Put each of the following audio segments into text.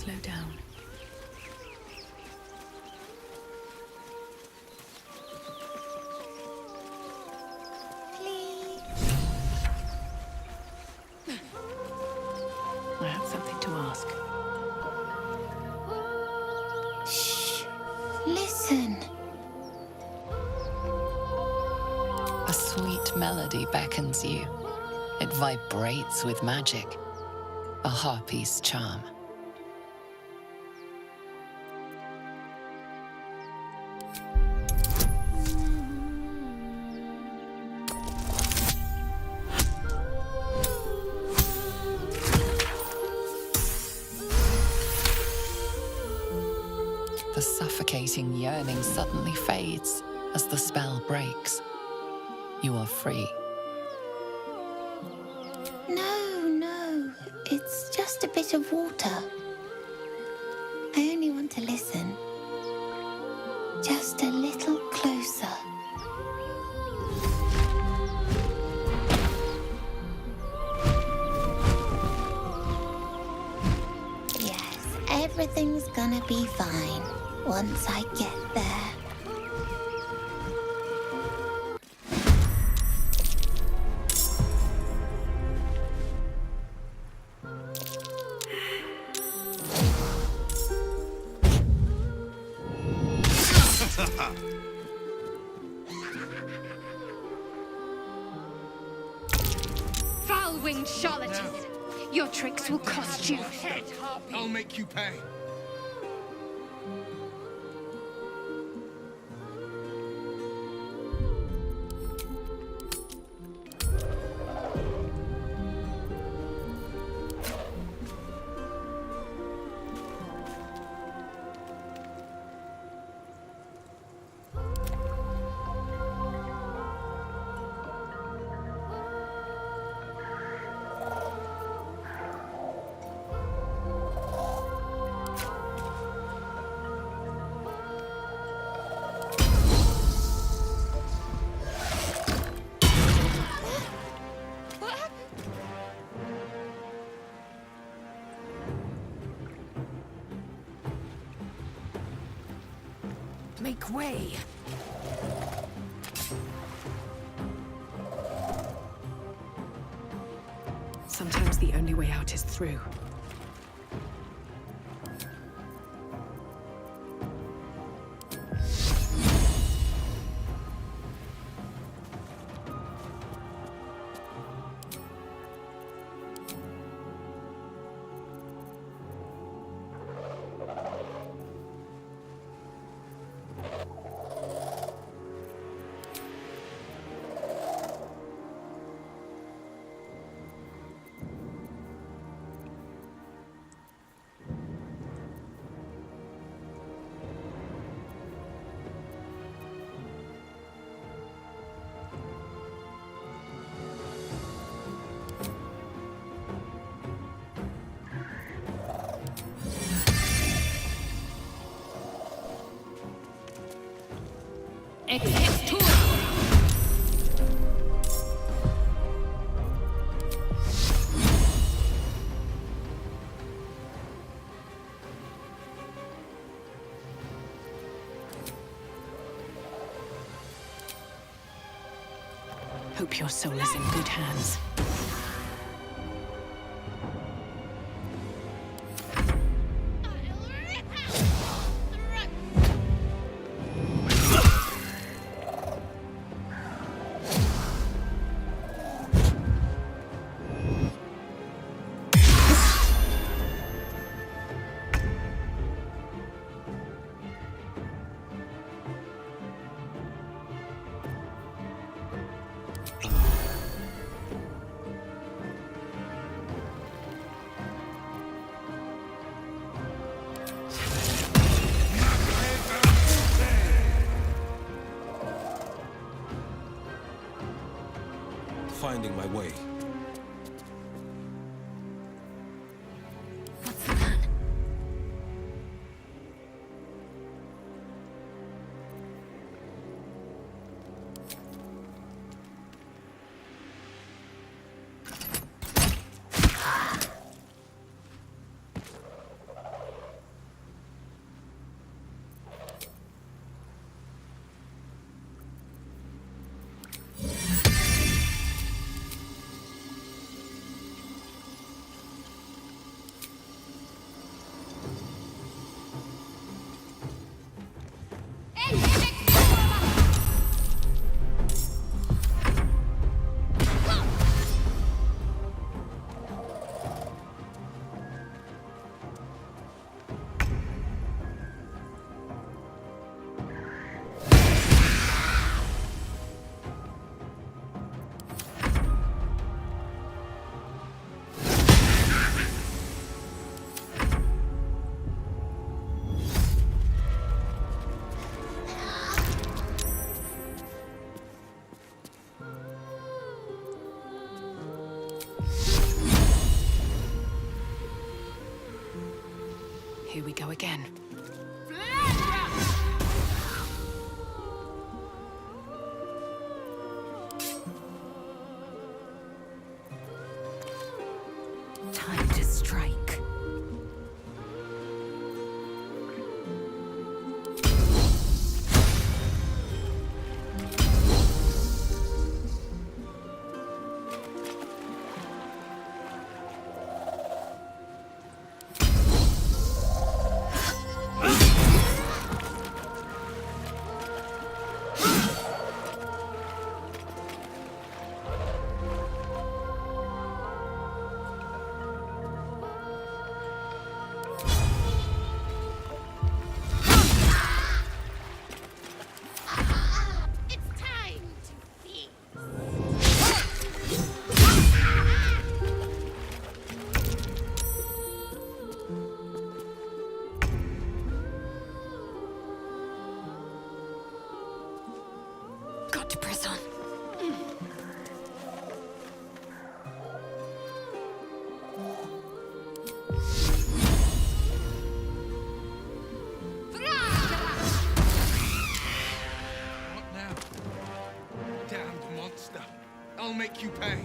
Slow down. I have something to ask. Shh. Listen. A sweet melody beckons you. It vibrates with magic. A harpy's charm. The suffocating yearning suddenly fades as the spell breaks. You are free. No. It's just a bit of water. I only want to listen. Just a little closer. Yes, everything's gonna be fine once I get there. Foul-winged charlatan! Your tricks will cost you. I'll make you pay. Make way! Sometimes the only way out is through. Hope your soul is in good hands. Finding my way. What's the plan? Here we go again. Time to strike. Got to press on. What now? Damned monster. I'll make you pay.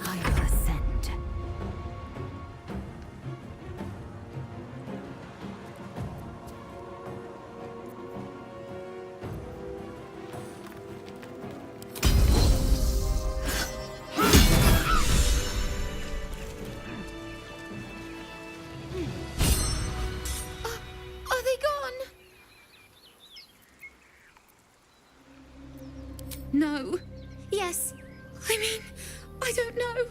I will ascend. Are they gone? No. Yes. I mean, I don't know.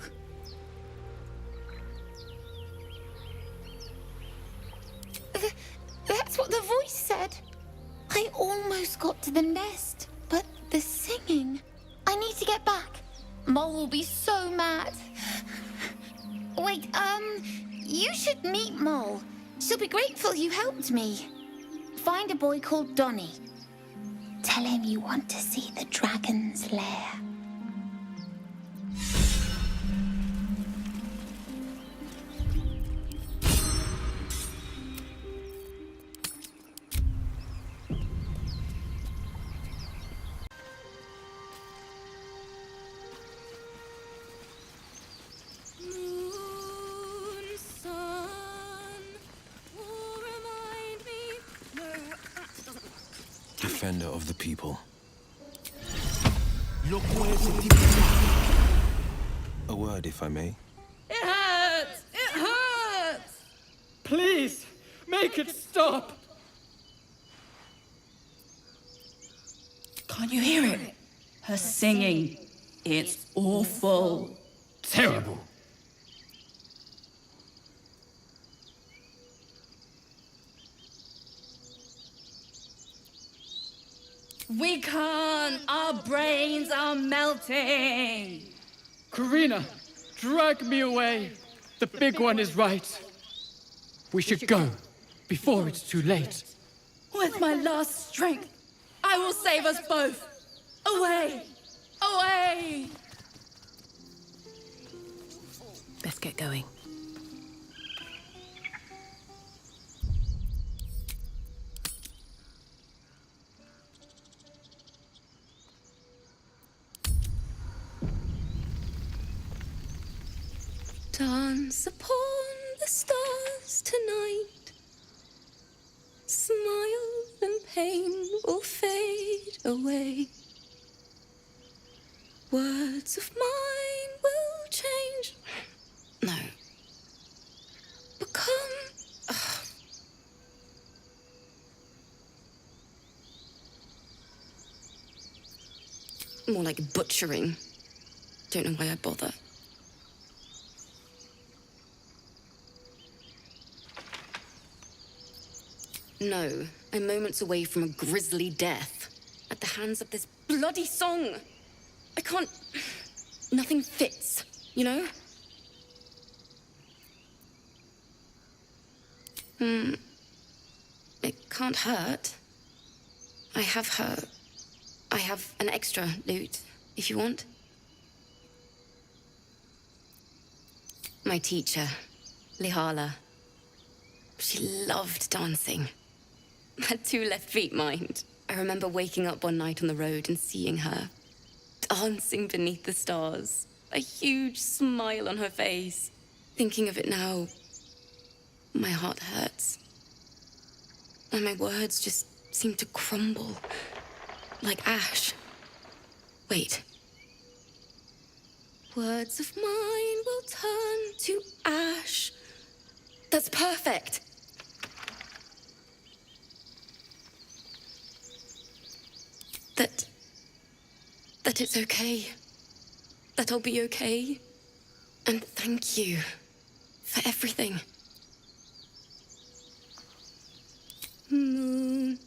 That's what the voice said. I almost got to the nest, but the singing. I need to get back. Mole will be so mad. Wait, you should meet Mole. She'll be grateful you helped me. Find a boy called Donny. Tell him you want to see the dragon's lair. Moon, sun, will remind me. No, that doesn't work. Defender of the people. A word, if I may. It hurts! It hurts! Please, make it stop! Can't you hear it? Her singing. It's awful. Terrible. We can't. Our brains are melting. Karina, drag me away. The big one is right. We should go before it's too late. With my last strength, I will save us both. Away! Away! Best get going. Dance upon the stars tonight. Smile and pain will fade. away. Words of mine will change. No. Become. More like butchering. Don't know why I bother. No, I'm moments away from a grisly death. At the hands of this bloody song. I can't... Nothing fits, you know? It can't hurt. I have an extra lute, if you want. My teacher, Lihala. She loved dancing. Had 2 left feet, mind. I remember waking up one night on the road and seeing her, dancing beneath the stars, a huge smile on her face. Thinking of it now, my heart hurts. And my words just seem to crumble, like ash. Wait. Words of mine will turn to ash. That's perfect. That it's okay. That I'll be okay. And thank you for everything. Moon,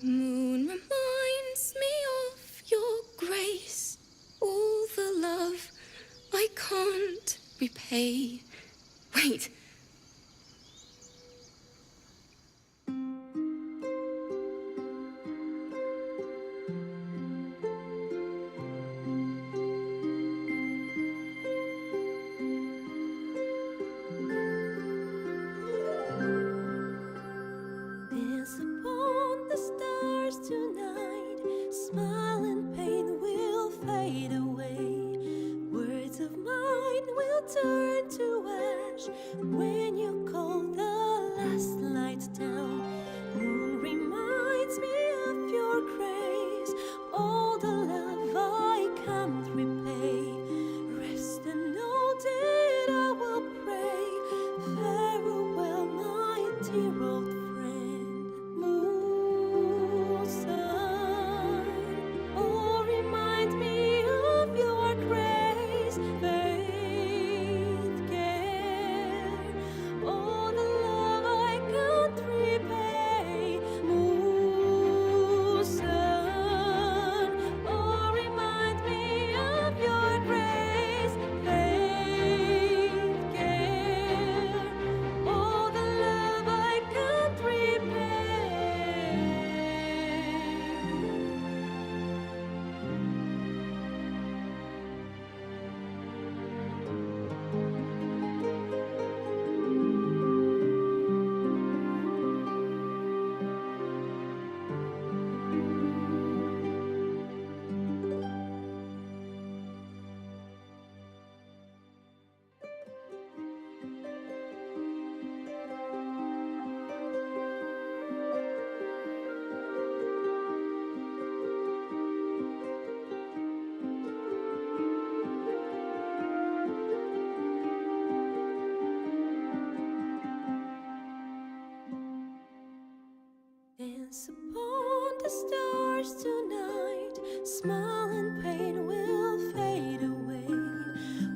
moon reminds me of your grace. All the love I can't repay. Wait. Dance upon the stars tonight. Smile and pain will fade away. Words of mine will turn to ash when you call the last light down. Moon reminds me of your grace. All the love I can't repay. Rest and know that I will pray. Farewell, my dear old friend. Moon, sun, oh, remind me of your grace. Faith, care, all the love I can't repay. Moon, sun, oh, remind me of your grace. Faith, care, all the love I can't repay. Dance upon the stars tonight. Smile and pain will fade away.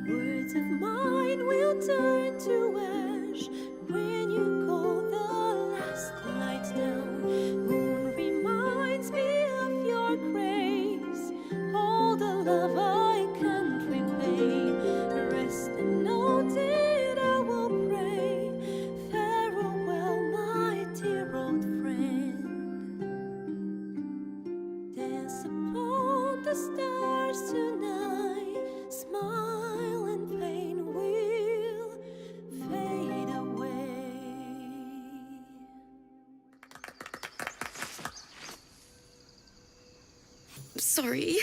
Words of mine will turn to ash when you call the last light down. Moon reminds me of your grace. All the love I can't repay. Rest and know that I will pray. Farewell, my dear old friend. Dance upon the stars tonight. Smile and pain will fade away. Sorry.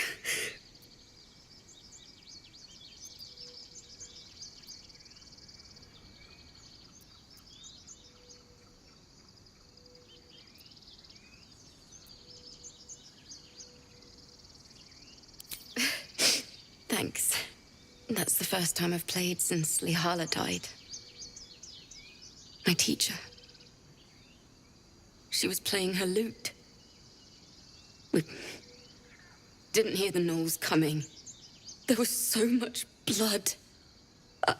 first time I've played since Lihala died. My teacher. She was playing her lute. We didn't hear the gnolls coming. There was so much blood. I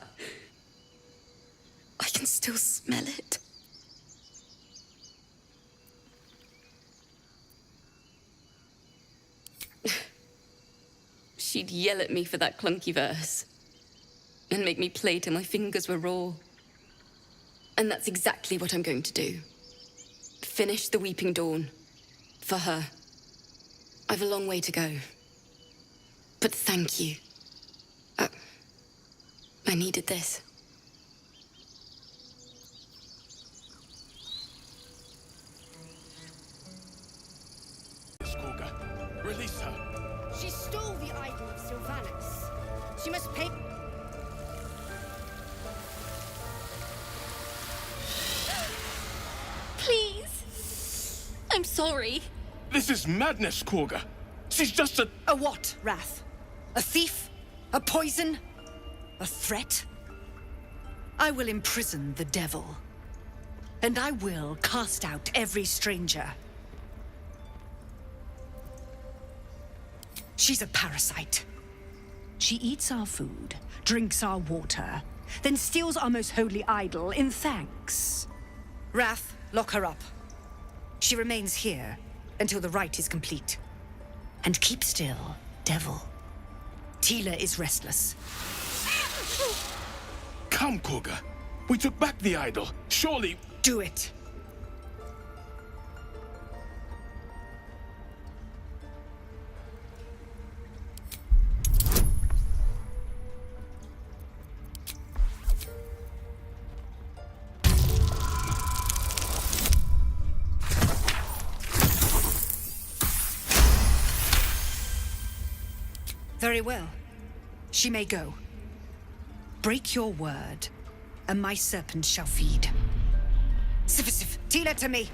can still smell it. She'd yell at me for that clunky verse and make me play till my fingers were raw. And that's exactly what I'm going to do. Finish the Weeping Dawn. For her. I've a long way to go. But thank you. I needed this. Kagha, release her. She stole the idol of Sylvanas. She must pay... Please. I'm sorry. This is madness, Kagha. She's just a... A what, Wrath? A thief? A poison? A threat? I will imprison the devil. And I will cast out every stranger. She's a parasite. She eats our food, drinks our water, then steals our most holy idol in thanks. Wrath, lock her up. She remains here until the rite is complete. And keep still, devil. Tila is restless. Come, Kagha. We took back the idol. Surely... Do it. Very well. She may go. Break your word, and my serpent shall feed. Sif, Tila to me!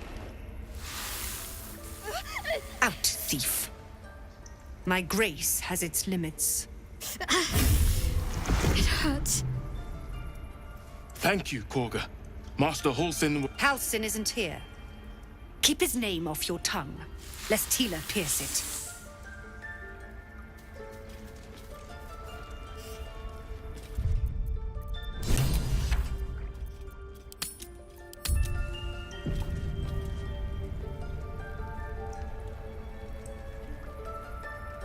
Out, thief. My grace has its limits. It hurts. Thank you, Kagha. Master Halsin... Halsin isn't here. Keep his name off your tongue, lest Tila pierce it.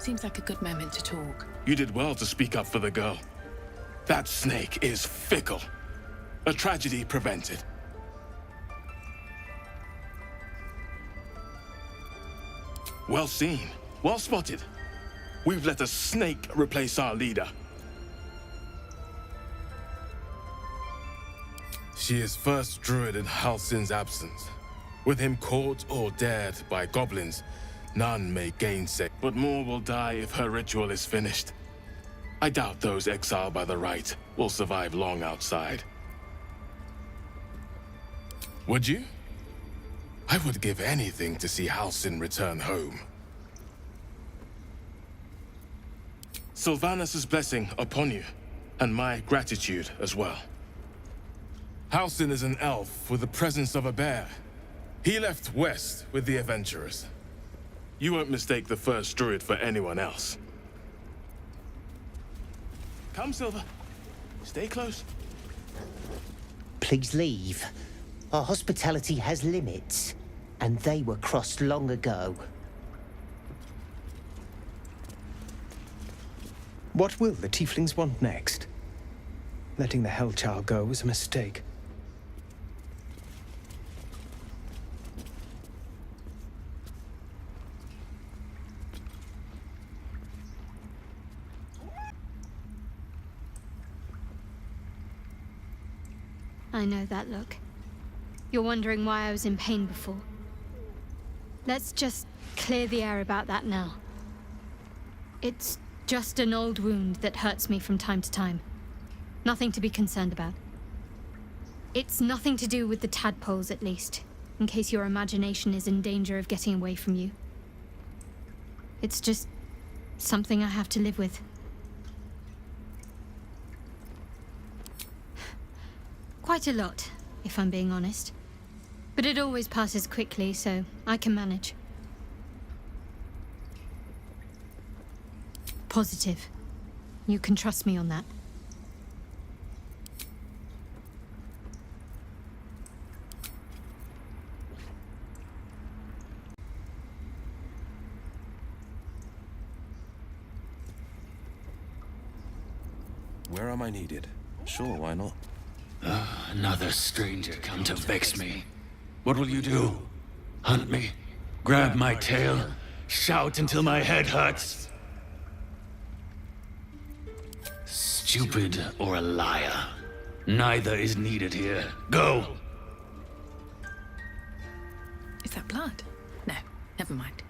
Seems like a good moment to talk. You did well to speak up for the girl. That snake is fickle. A tragedy prevented. Well seen. Well spotted. We've let a snake replace our leader. She is first druid in Halsin's absence. With him caught or dared by goblins, none may gainsay. But more will die if her ritual is finished. I doubt those exiled by the rite will survive long outside. Would you? I would give anything to see Halsin return home. Sylvanas' blessing upon you, and my gratitude as well. Halsin is an elf with the presence of a bear. He left west with the adventurers. You won't mistake the first druid for anyone else. Come, Silver. Stay close. Please leave. Our hospitality has limits, and they were crossed long ago. What will the tieflings want next? Letting the Hellchild go was a mistake. I know that look. You're wondering why I was in pain before. Let's just clear the air about that now. It's just an old wound that hurts me from time to time. Nothing to be concerned about. It's nothing to do with the tadpoles, at least, in case your imagination is in danger of getting away from you. It's just something I have to live with. Quite a lot, if I'm being honest. But it always passes quickly, so I can manage. Positive. You can trust me on that. Where am I needed? Sure, why not? Another stranger come to vex me. What will you do? Hunt me? Grab my tail? Shout until my head hurts? Stupid or a liar. Neither is needed here. Go! Is that blood? No, never mind.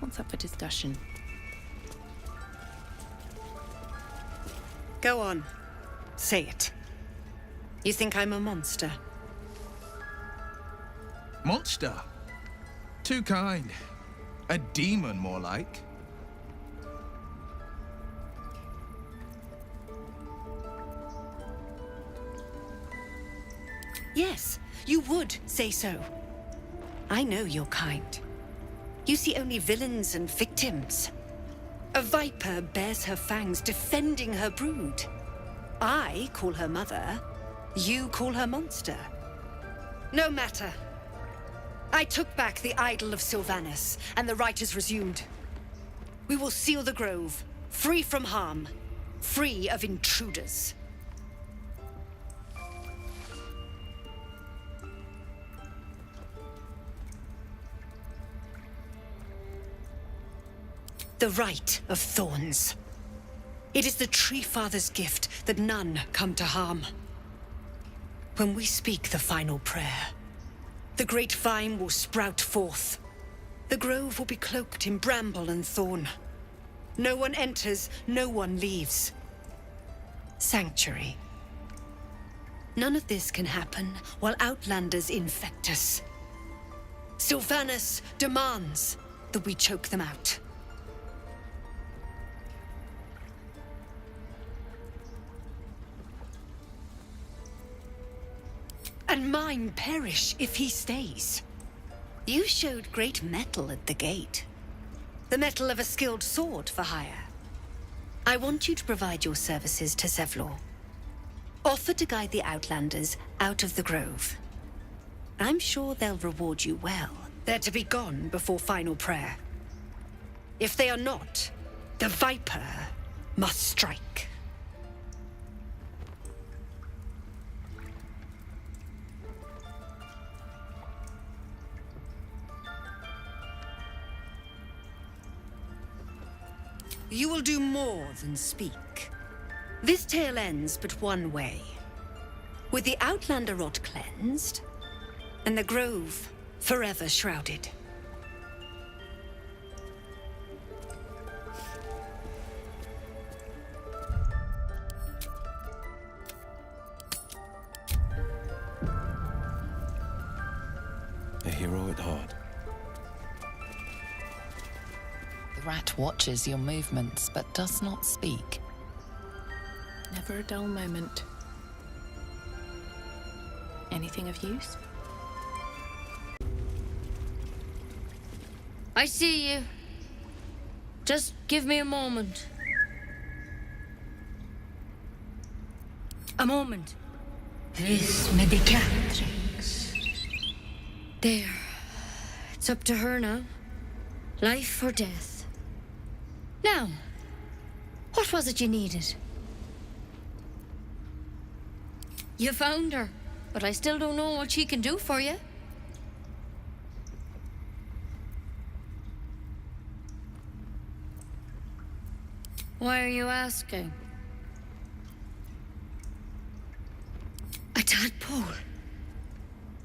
What's up for discussion? Go on. Say it. You think I'm a monster? Monster? Too kind. A demon, more like. Yes, you would say so. I know your kind. You see only villains and victims. A viper bears her fangs defending her brood. I call her mother. You call her monster. No matter. I took back the idol of Sylvanus, and the rite is resumed. We will seal the grove, free from harm, free of intruders. The rite of thorns. It is the Tree Father's gift that none come to harm. When we speak the final prayer, the great vine will sprout forth. The grove will be cloaked in bramble and thorn. No one enters, no one leaves. Sanctuary. None of this can happen while Outlanders infect us. Sylvanus demands that we choke them out. And mine perish if he stays. You showed great mettle at the gate. The mettle of a skilled sword for hire. I want you to provide your services to Zevlor. Offer to guide the Outlanders out of the grove. I'm sure they'll reward you well. They're to be gone before final prayer. If they are not, the Viper must strike. You will do more than speak. This tale ends but one way. With the Outlander rot cleansed, and the grove forever shrouded. A hero at heart. The rat watches your movements, but does not speak. Never a dull moment. Anything of use? I see you. Just give me a moment. A moment. This medicatrix. There. It's up to her now. Life or death. Now, what was it you needed? You found her, but I still don't know what she can do for you. Why are you asking? A tadpole.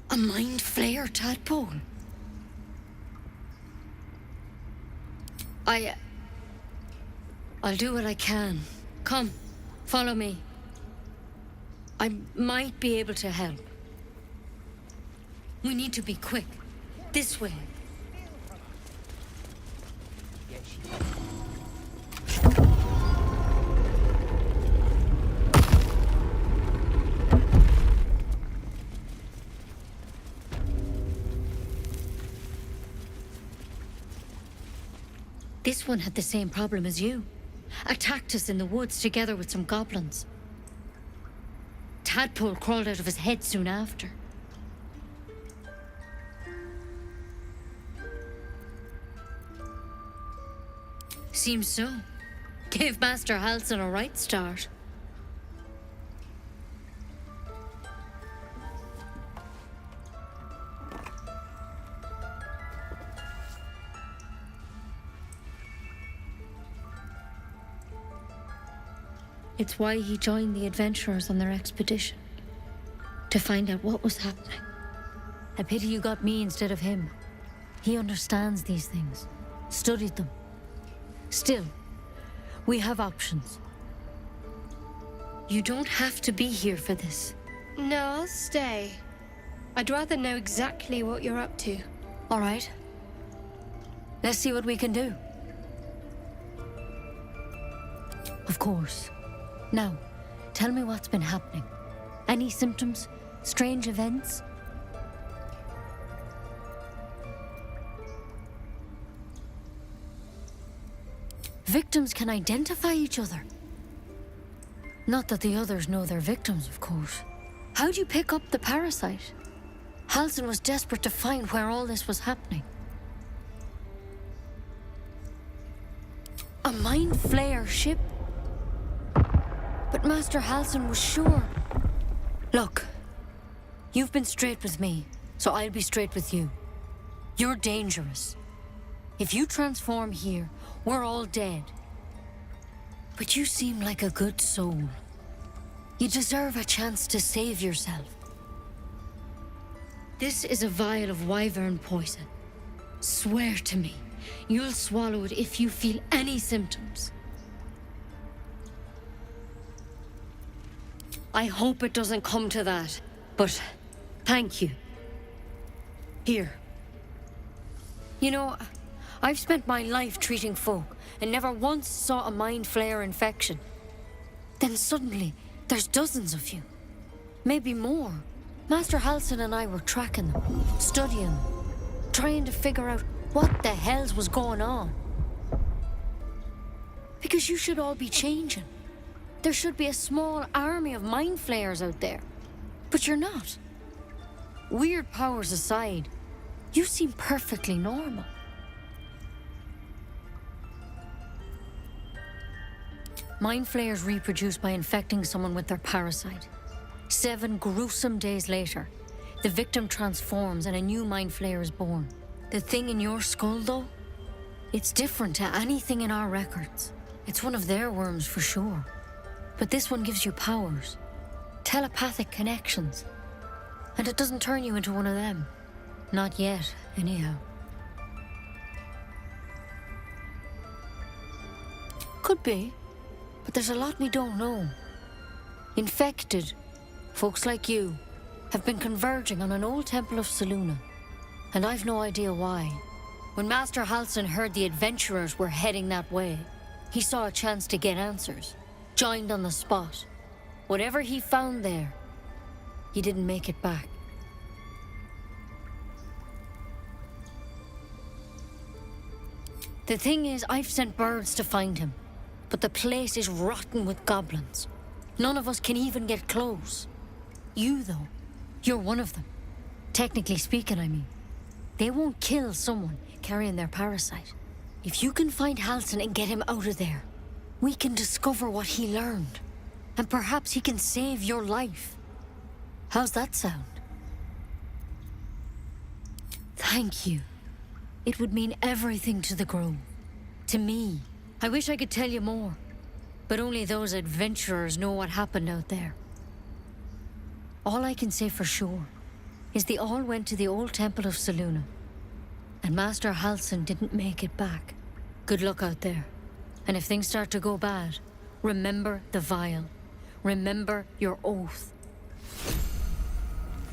A mind flayer tadpole. I'll do what I can. Come, follow me. I might be able to help. We need to be quick. This way. This one had the same problem as you. Attacked us in the woods together with some goblins. Tadpole crawled out of his head soon after. Seems so. Gave Master Halsin a right start. It's why he joined the adventurers on their expedition. To find out what was happening. A pity you got me instead of him. He understands these things. Studied them. Still, we have options. You don't have to be here for this. No, I'll stay. I'd rather know exactly what you're up to. All right. Let's see what we can do. Of course. Now, tell me what's been happening. Any symptoms? Strange events? Victims can identify each other. Not that the others know they're victims, of course. How'd you pick up the parasite? Halsin was desperate to find where all this was happening. A mind flayer ship? But Master Halsin was sure. Look, you've been straight with me, so I'll be straight with you. You're dangerous. If you transform here, we're all dead. But you seem like a good soul. You deserve a chance to save yourself. This is a vial of wyvern poison. Swear to me, you'll swallow it if you feel any symptoms. I hope it doesn't come to that, but thank you. Here. You know, I've spent my life treating folk and never once saw a mind flayer infection. Then suddenly, there's dozens of you. Maybe more. Master Halsin and I were tracking them, studying them, trying to figure out what the hells was going on. Because you should all be changing. There should be a small army of mind flayers out there. But you're not. Weird powers aside, you seem perfectly normal. Mind flayers reproduce by infecting someone with their parasite. 7 gruesome days later, the victim transforms and a new mind flayer is born. The thing in your skull, though, it's different to anything in our records. It's one of their worms for sure. But this one gives you powers, telepathic connections. And it doesn't turn you into one of them. Not yet, anyhow. Could be, but there's a lot we don't know. Infected, folks like you, have been converging on an old temple of Selûne. And I've no idea why. When Master Halsin heard the adventurers were heading that way, he saw a chance to get answers. Joined on the spot. Whatever he found there, he didn't make it back. The thing is, I've sent birds to find him, but the place is rotten with goblins. None of us can even get close. You, though, you're one of them. Technically speaking, I mean. They won't kill someone carrying their parasite. If you can find Halsin and get him out of there, we can discover what he learned. And perhaps he can save your life. How's that sound? Thank you. It would mean everything to the Grove. To me. I wish I could tell you more. But only those adventurers know what happened out there. All I can say for sure is they all went to the old temple of Selûne. And Master Halsin didn't make it back. Good luck out there. And if things start to go bad, remember the vial. Remember your oath.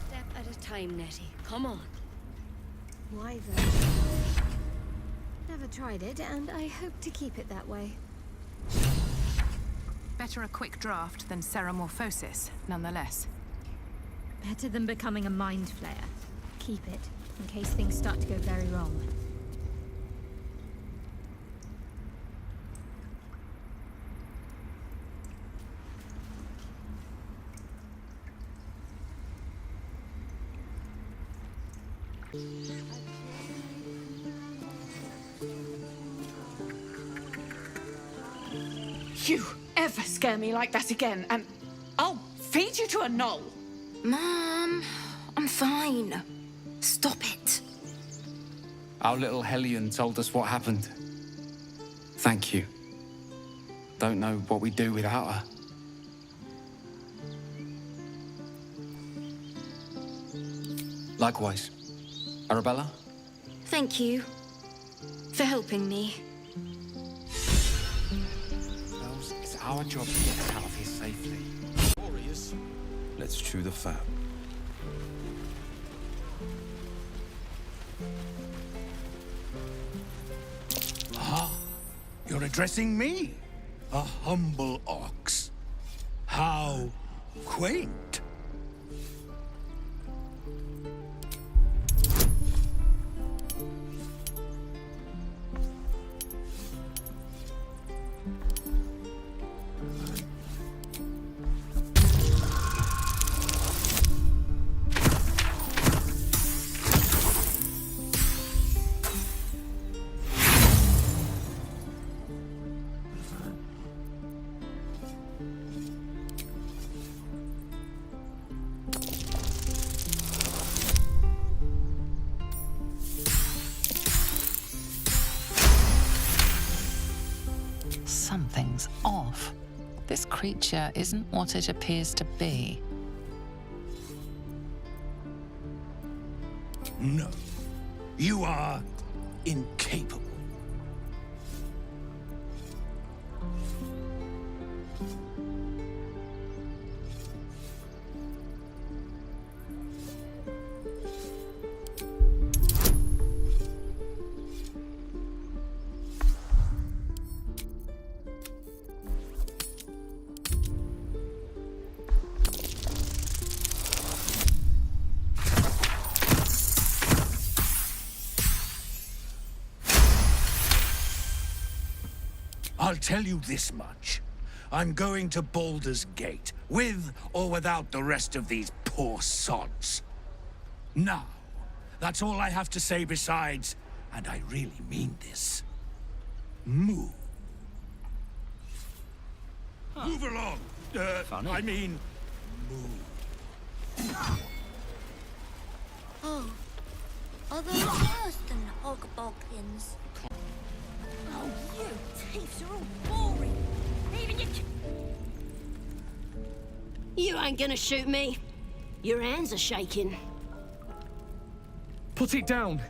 Step at a time, Nettie. Come on. Wyvern. Never tried it, and I hope to keep it that way. Better a quick draft than ceramorphosis, nonetheless. Better than becoming a mind flayer. Keep it, in case things start to go very wrong. You ever scare me like that again, and I'll feed you to a knoll. Mom, I'm fine. Stop it. Our little Hellion told us what happened. Thank you. Don't know what we'd do without her. Likewise. Arabella? Thank you for helping me. Bells, it's our job to get us out of here safely. Warriors, let's chew the fat. Ah, you're addressing me? A humble ox. How quaint. Something's off. This creature isn't what it appears to be. No, you are incapable. I'll tell you this much. I'm going to Baldur's Gate, with or without the rest of these poor sods. Now, that's all I have to say besides, and I really mean this. Move. Move along. I mean, move. Oh, are those worse than hogboglins? Oh, you thieves are all boring. Even you... You ain't gonna shoot me. Your hands are shaking. Put it down.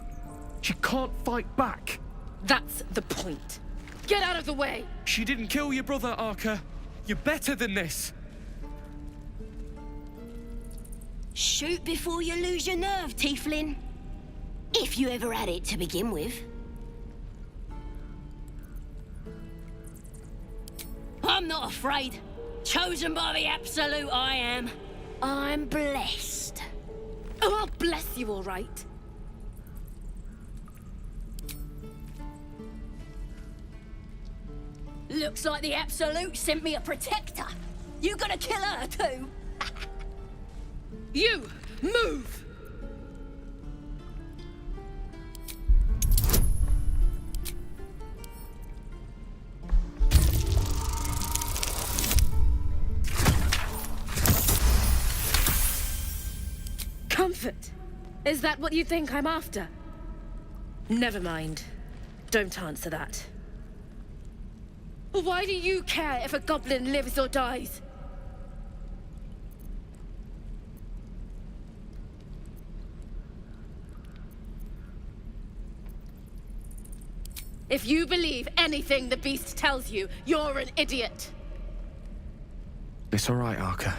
She can't fight back. That's the point. Get out of the way! She didn't kill your brother, Arca. You're better than this. Shoot before you lose your nerve, Tiefling. If you ever had it to begin with. I'm not afraid. Chosen by the Absolute, I am. I'm blessed. Oh, I'll bless you, all right. Looks like the Absolute sent me a protector. You gonna kill her too? You, move! Comfort? Is that what you think I'm after? Never mind. Don't answer that. Why do you care if a goblin lives or dies? If you believe anything the beast tells you, you're an idiot. It's all right, Arca.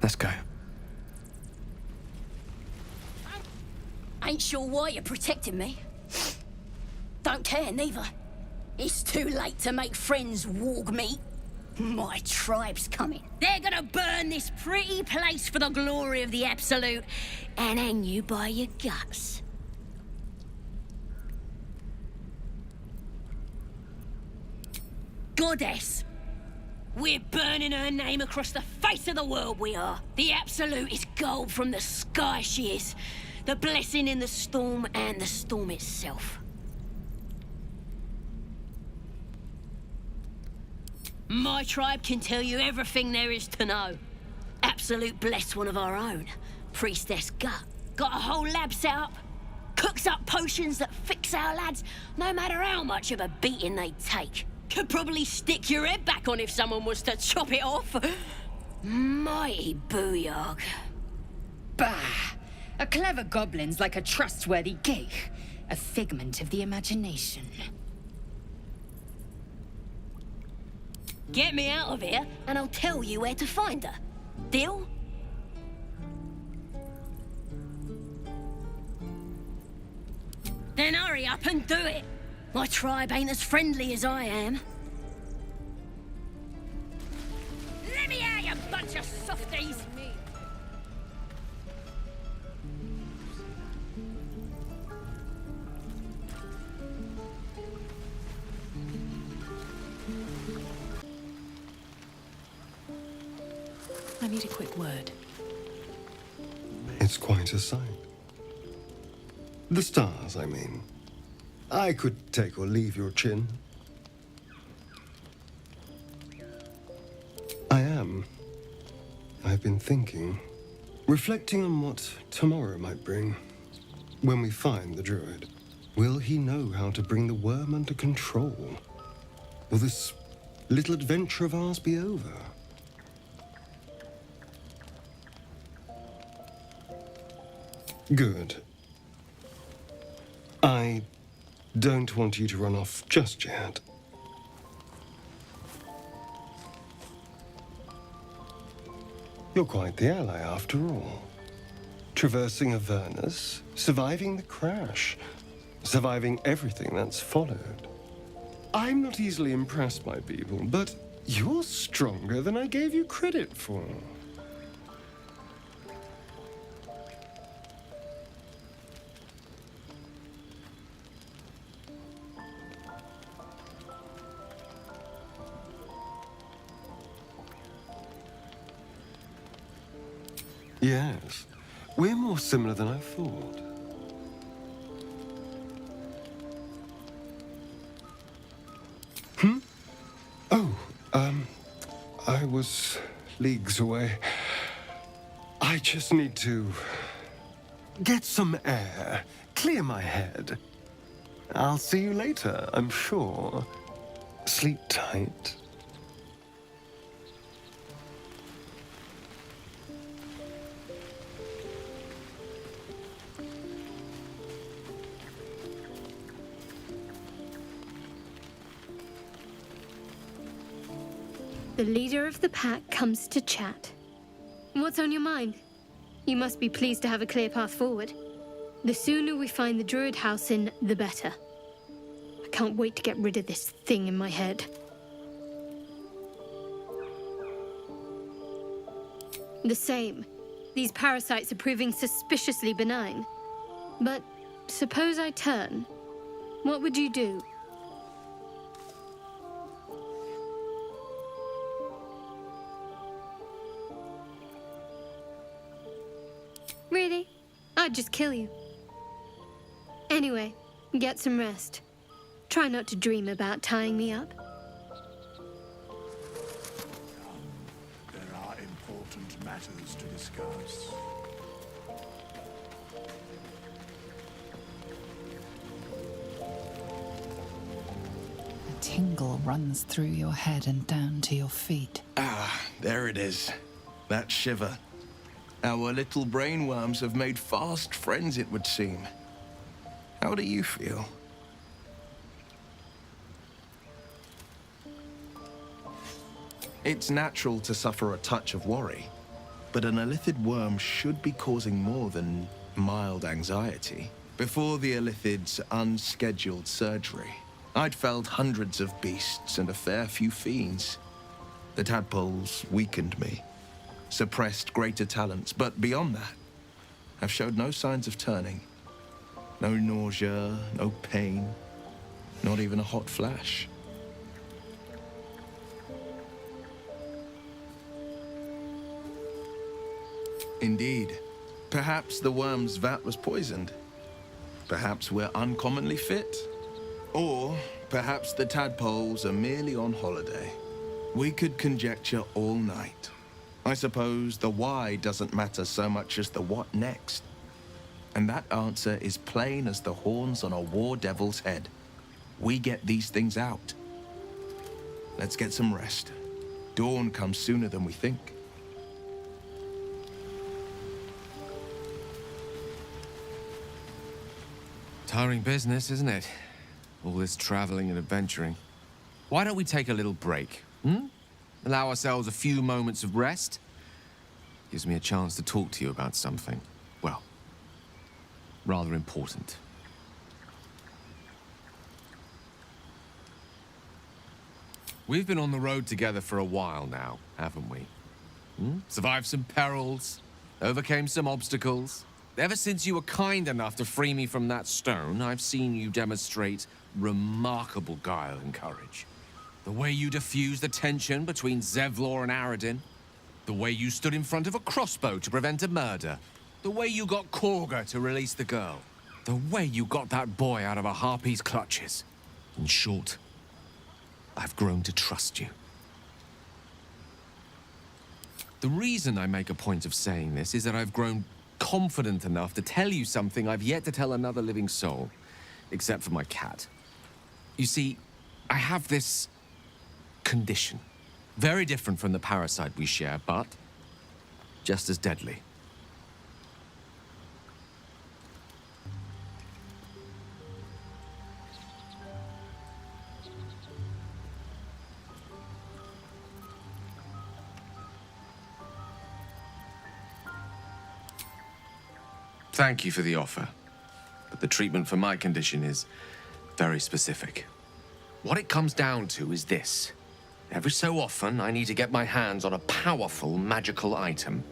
Let's go. Ain't sure why you're protecting me. Don't care, neither. It's too late to make friends, warg meat. My tribe's coming. They're gonna burn this pretty place for the glory of the Absolute and hang you by your guts. Goddess. We're burning her name across the face of the world, we are. The Absolute is gold from the sky, she is. The blessing in the storm and the storm itself. My tribe can tell you everything there is to know. Absolute bless one of our own. Priestess Gut. Got a whole lab set up. Cooks up potions that fix our lads, no matter how much of a beating they take. Could probably stick your head back on if someone was to chop it off. Mighty booyog. Bah! A clever goblin's like a trustworthy gig. A figment of the imagination. Get me out of here, and I'll tell you where to find her. Deal? Then hurry up and do it. My tribe ain't as friendly as I am. Let me out, you bunch of softies! I need a quick word. It's quite a sight. The stars, I mean. I could take or leave your chin. I am. I've been thinking, reflecting on what tomorrow might bring. When we find the druid, will he know how to bring the worm under control? Will this little adventure of ours be over? Good. I don't want you to run off just yet. You're quite the ally, after all. Traversing Avernus, surviving the crash, surviving everything that's followed. I'm not easily impressed by people, but you're stronger than I gave you credit for. Yes, we're more similar than I thought. I was leagues away. I just need to get some air, clear my head. I'll see you later, I'm sure. Sleep tight. The leader of the pack comes to chat. What's on your mind? You must be pleased to have a clear path forward. The sooner we find the druid house in, the better. I can't wait to get rid of this thing in my head. The same. These parasites are proving suspiciously benign. But suppose I turn. What would you do? Really? I'd just kill you. Anyway, get some rest. Try not to dream about tying me up. There are important matters to discuss. A tingle runs through your head and down to your feet. Ah, there it is. That shiver. Our little brainworms have made fast friends, it would seem. How do you feel? It's natural to suffer a touch of worry, but an illithid worm should be causing more than mild anxiety. Before the illithid's unscheduled surgery, I'd felled hundreds of beasts and a fair few fiends. The tadpoles weakened me, suppressed greater talents, but beyond that, I've showed no signs of turning. No nausea, no pain, not even a hot flash. Indeed, Perhaps the worm's vat was poisoned. Perhaps we're uncommonly fit. Or perhaps the tadpoles are merely on holiday. We could conjecture all night. I suppose the why doesn't matter so much as the what next. And that answer is plain as the horns on a war devil's head. We get these things out. Let's get some rest. Dawn comes sooner than we think. Tiring business, isn't it? All this traveling and adventuring. Why don't we take a little break, Allow ourselves a few moments of rest? Gives me a chance to talk to you about something, well, rather important. We've been on the road together for a while now, haven't we? Survived some perils, overcame some obstacles. Ever since you were kind enough to free me from that stone, I've seen you demonstrate remarkable guile and courage. The way you diffused the tension between Zevlor and Aradin. The way you stood in front of a crossbow to prevent a murder. The way you got Kagha to release the girl. The way you got that boy out of a harpy's clutches. In short, I've grown to trust you. The reason I make a point of saying this is that I've grown confident enough to tell you something I've yet to tell another living soul, except for my cat. You see, I have this condition. Very different from the parasite we share, but just as deadly. Thank you for the offer, but the treatment for my condition is very specific. What it comes down to is this. Every so often, I need to get my hands on a powerful magical item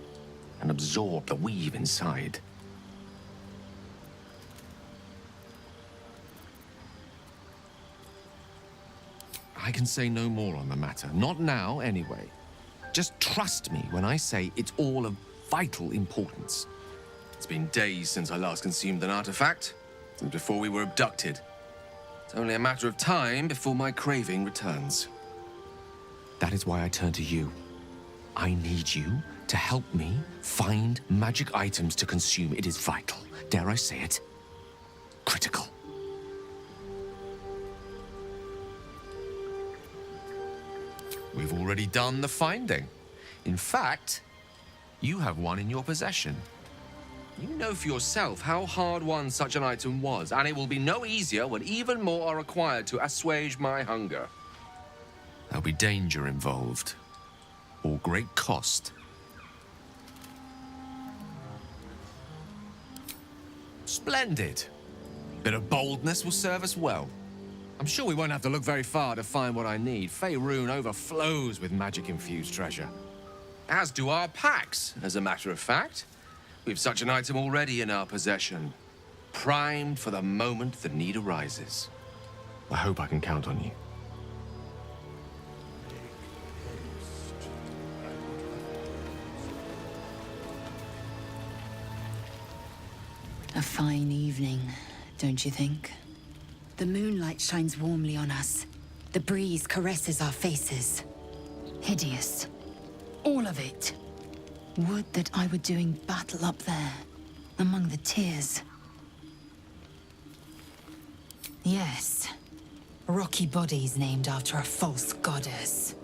and absorb the weave inside. I can say no more on the matter. Not now, anyway. Just trust me when I say it's all of vital importance. It's been days since I last consumed an artifact, since before we were abducted. It's only a matter of time before my craving returns. That is why I turn to you. I need you to help me find magic items to consume. It is vital. Dare I say it? Critical. We've already done the finding. In fact, you have one in your possession. You know for yourself how hard-won such an item was, and it will be no easier when even more are required to assuage my hunger. There'll be danger involved, or great cost. Splendid. Bit of boldness will serve us well. I'm sure we won't have to look very far to find what I need. Faerun overflows with magic-infused treasure. As do our packs, as a matter of fact. We've such an item already in our possession, primed for the moment the need arises. I hope I can count on you. A fine evening, don't you think? The moonlight shines warmly on us. The breeze caresses our faces. Hideous. All of it. Would that I were doing battle up there, among the tears. Yes. Rocky bodies named after a false goddess.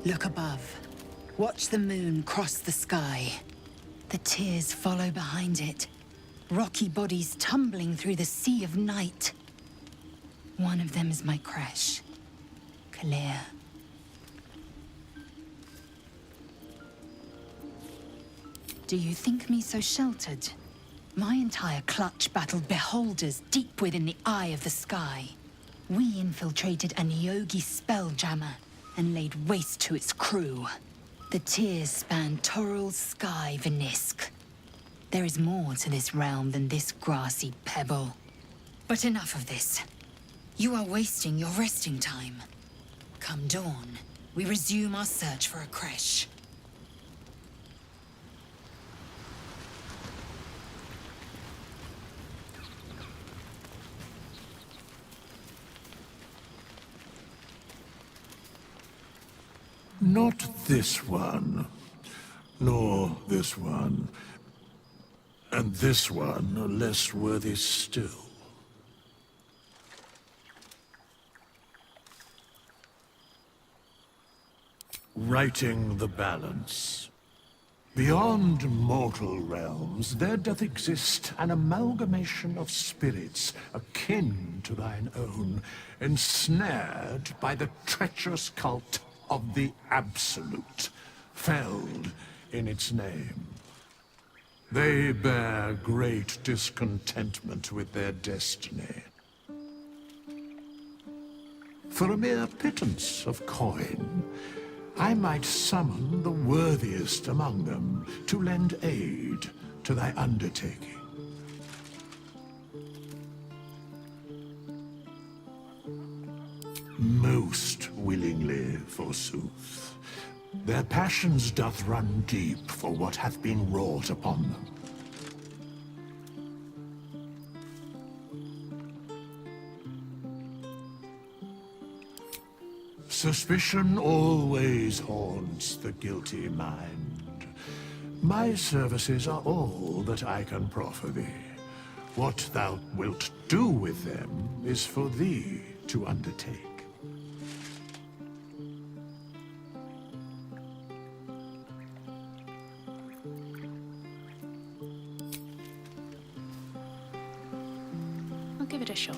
Look above. Watch the moon cross the sky. The tears follow behind it. Rocky bodies tumbling through the sea of night. One of them is my creche. Clear. Do you think me so sheltered? My entire clutch battled beholders deep within the eye of the sky. We infiltrated a Neogi spelljammer and laid waste to its crew. The tears span Toral's sky, Venisk. There is more to this realm than this grassy pebble. But enough of this. You are wasting your resting time. Come dawn, we resume our search for a creche. Not this one. Nor this one. And this one are less worthy still. Righting the balance. Beyond mortal realms, there doth exist an amalgamation of spirits akin to thine own, ensnared by the treacherous cult of the Absolute, felled in its name. They bear great discontentment with their destiny. For a mere pittance of coin, I might summon the worthiest among them to lend aid to thy undertaking. Most willingly, forsooth. Their passions doth run deep for what hath been wrought upon them. Suspicion always haunts the guilty mind. My services are all that I can proffer thee. What thou wilt do with them is for thee to undertake. I'll give it a shot.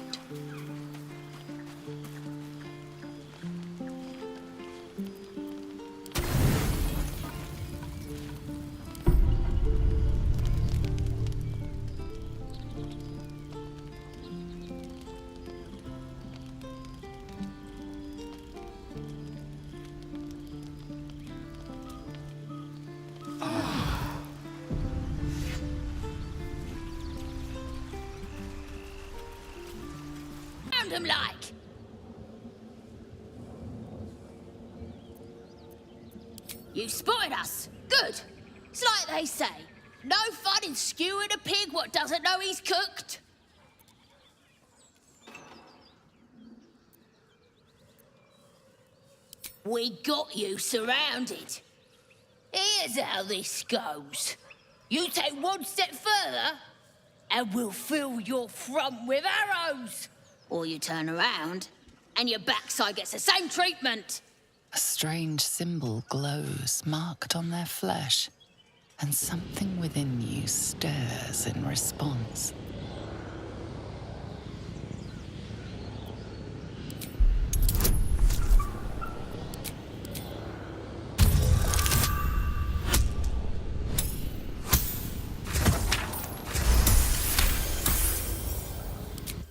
Them like. You spotted us. Good. It's like they say. No fun in skewing a pig what doesn't know he's cooked. We got you surrounded. Here's how this goes. You take one step further, and we'll fill your front with arrows. Or you turn around, and your backside gets the same treatment. A strange symbol glows, marked on their flesh, and something within you stirs in response.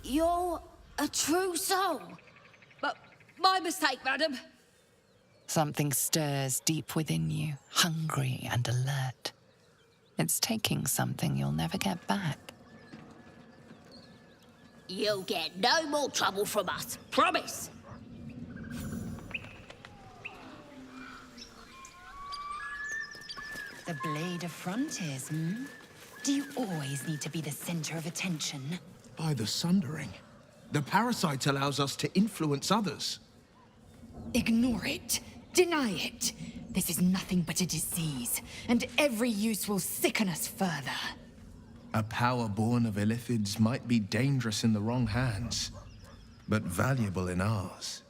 You're a true soul. But my mistake, madam. Something stirs deep within you, hungry and alert. It's taking something you'll never get back. You'll get no more trouble from us. Promise. The blade of frontiers, hmm? Do you always need to be the center of attention? By the sundering. The parasite allows us to influence others. Ignore it. Deny it. This is nothing but a disease, and every use will sicken us further. A power born of illithids might be dangerous in the wrong hands, but valuable in ours.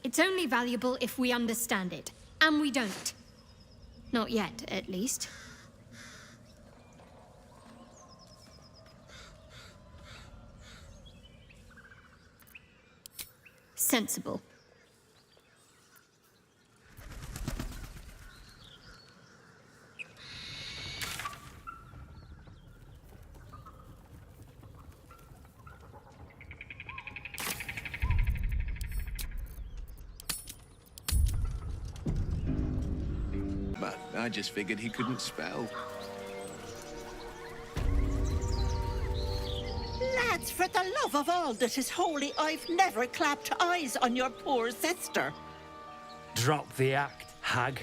It's only valuable if we understand it, and we don't. Not yet, at least. Sensible. But I just figured he couldn't spell. Lads, for the love of all that is holy, I've never clapped eyes on your poor sister. Drop the act, hag.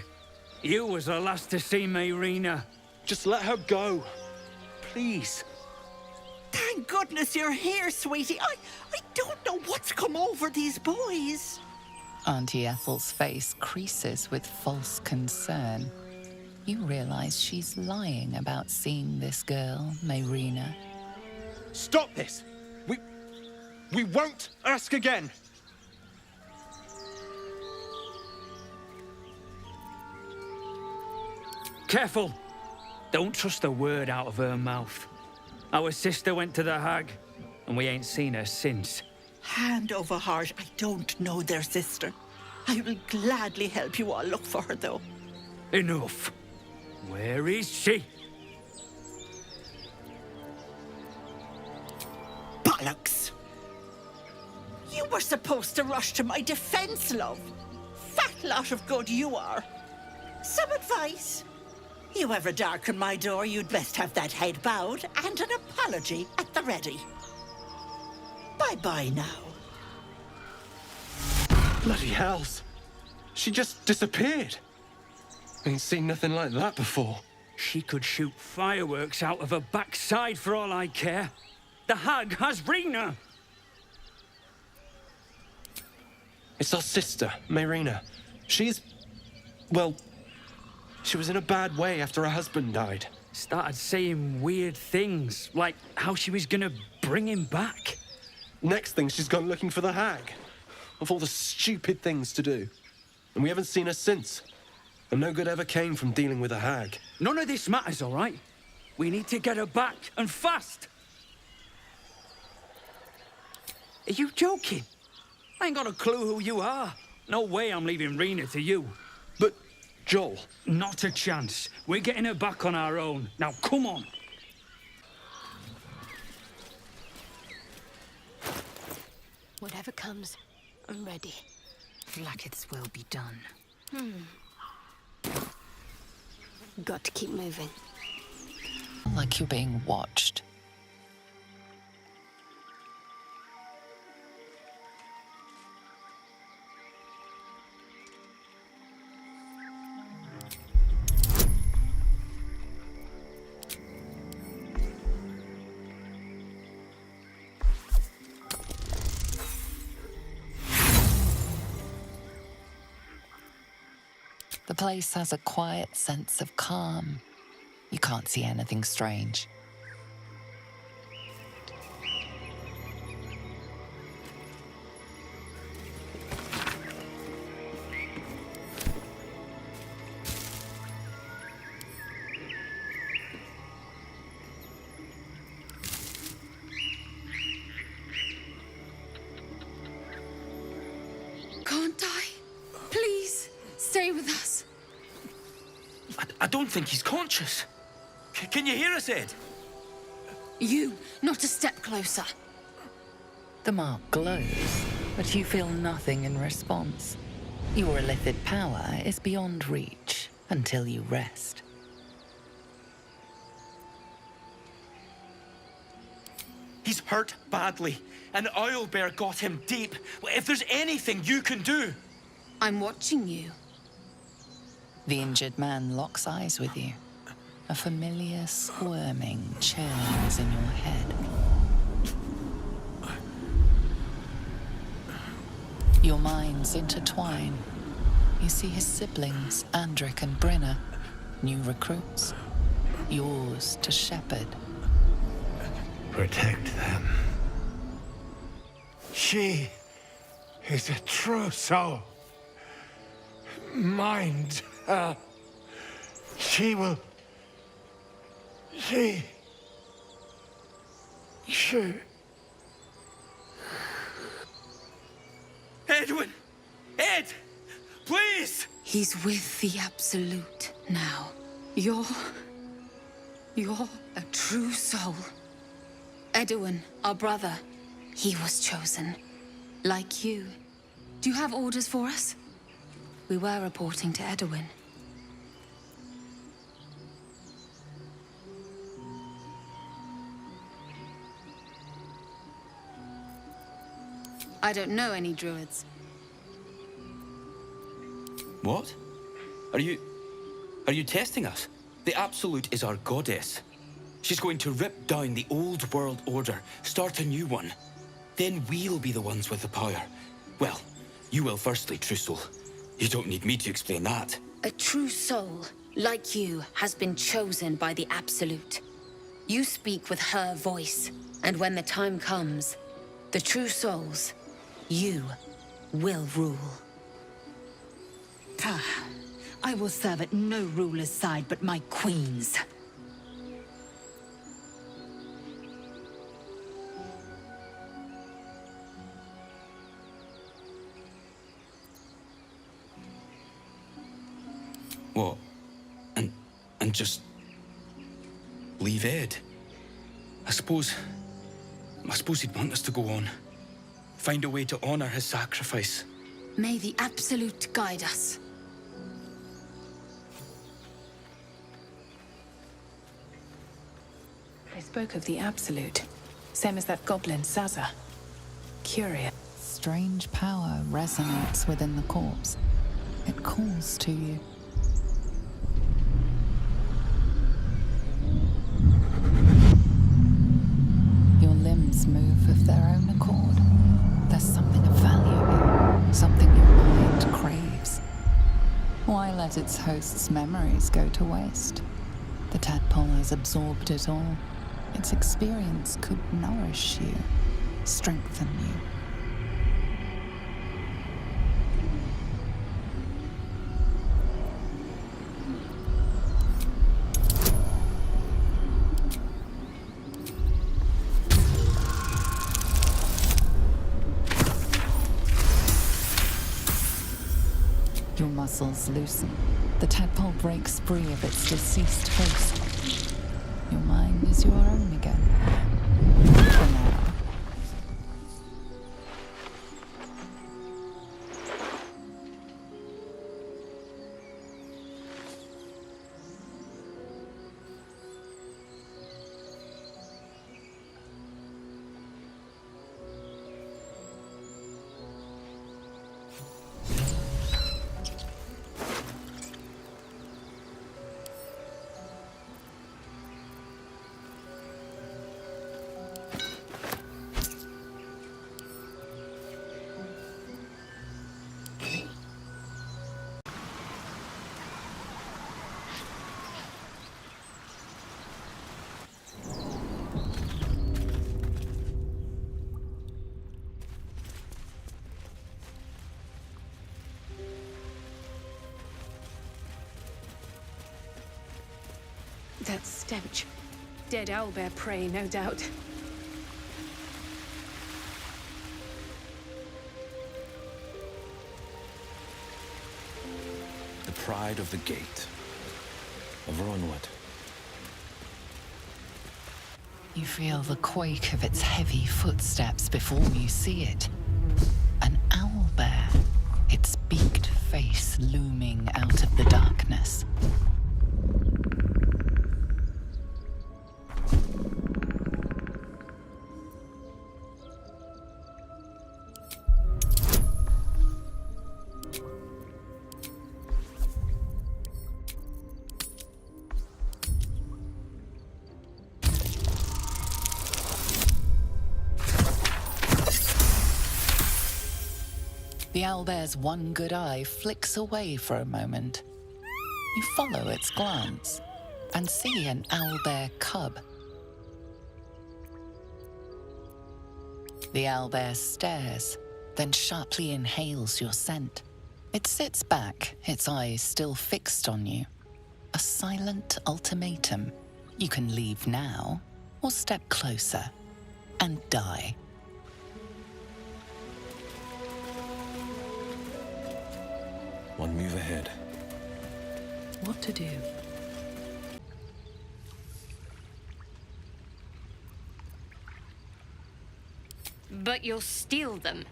You was the last to see me, Rena. Just let her go. Please. Thank goodness you're here, sweetie. I don't know what's come over these boys. Auntie Ethel's face creases with false concern. You realize she's lying about seeing this girl, Mayrina. Stop this! We won't ask again! Careful! Don't trust a word out of her mouth. Our sister went to the hag, and we ain't seen her since. Hand over heart, I don't know their sister. I will gladly help you all look for her, though. Enough. Where is she? Bollocks! You were supposed to rush to my defense, love. Fat lot of good you are. Some advice? You ever darken my door, you'd best have that head bowed and an apology at the ready. Bye-bye now. Bloody hells. She just disappeared. Ain't seen nothing like that before. She could shoot fireworks out of her backside for all I care. The hag has Rena. It's our sister, Mayrina. She's... well... she was in a bad way after her husband died. Started saying weird things, like how she was gonna bring him back. Next thing, she's gone looking for the hag. Of all the stupid things to do. And we haven't seen her since. And no good ever came from dealing with a hag. None of this matters, all right? We need to get her back, and fast! Are you joking? I ain't got a clue who you are. No way I'm leaving Rena to you. But, Joel... Not a chance. We're getting her back on our own. Now, come on. Whatever comes, I'm ready. Blacketh's will be done. Got to keep moving. Like you're being watched. The place has a quiet sense of calm. You can't see anything strange. Can't I? Please, stay with us. I don't think he's conscious. Can you hear us, Ed? You, not a step closer. The mark glows, but you feel nothing in response. Your illithid power is beyond reach until you rest. He's hurt badly, and Owlbear got him deep. If there's anything you can do... I'm watching you. The injured man locks eyes with you. A familiar squirming churns in your head. Your minds intertwine. You see his siblings, Andric and Brenna, new recruits, yours to shepherd. Protect them. She is a true soul. Mind her. She will... She... Edwin! Ed! Please! He's with the Absolute now. You're a true soul. Edwin, our brother, he was chosen. Like you. Do you have orders for us? We were reporting to Edwin. I don't know any druids. What? Are you testing us? The Absolute is our goddess. She's going to rip down the old world order, start a new one. Then we'll be the ones with the power. Well, You will firstly, true soul. You don't need me to explain that. A true soul, like you, has been chosen by the Absolute. You speak with her voice, and when the time comes, the true souls, you will rule. I will serve at no ruler's side but my queen's. What? And just leave Ed? I suppose he'd want us to go on. Find a way to honor his sacrifice. May the Absolute guide us. They spoke of the Absolute. Same as that goblin, Zaza. Curious. Strange power resonates within the corpse. It calls to you. Your limbs move of their own accord. There's something of value here, something your mind craves. Why let its host's memories go to waste? The tadpole has absorbed it all. Its experience could nourish you, strengthen you. Your muscles loosen. The tadpole breaks free of its deceased host. Your mind is your own again. For now. That stench. Dead owlbear prey, no doubt. The pride of the gate. Of Ronwood. You feel the quake of its heavy footsteps before you see it. An owlbear, its beaked face looming out of the darkness. The owlbear's one good eye flicks away for a moment. You follow its glance and see an owlbear cub. The owlbear stares, then sharply inhales your scent. It sits back, its eyes still fixed on you. A silent ultimatum. You can leave now, or step closer and die. One move ahead. What to do? But you'll steal them.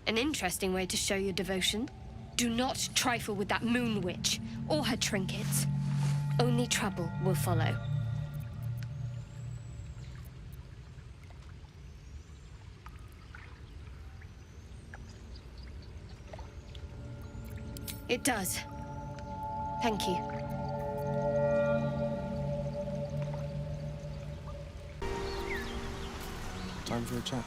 An interesting way to show your devotion. Do not trifle with that moon witch or her trinkets. Only trouble will follow. It does. Thank you. Time for a chat.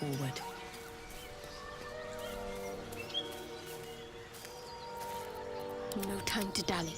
forward. No time to dally.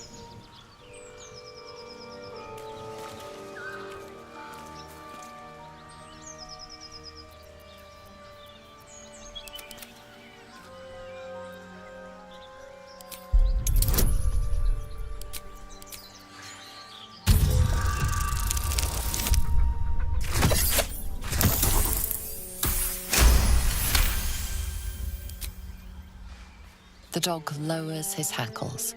The dog lowers his hackles,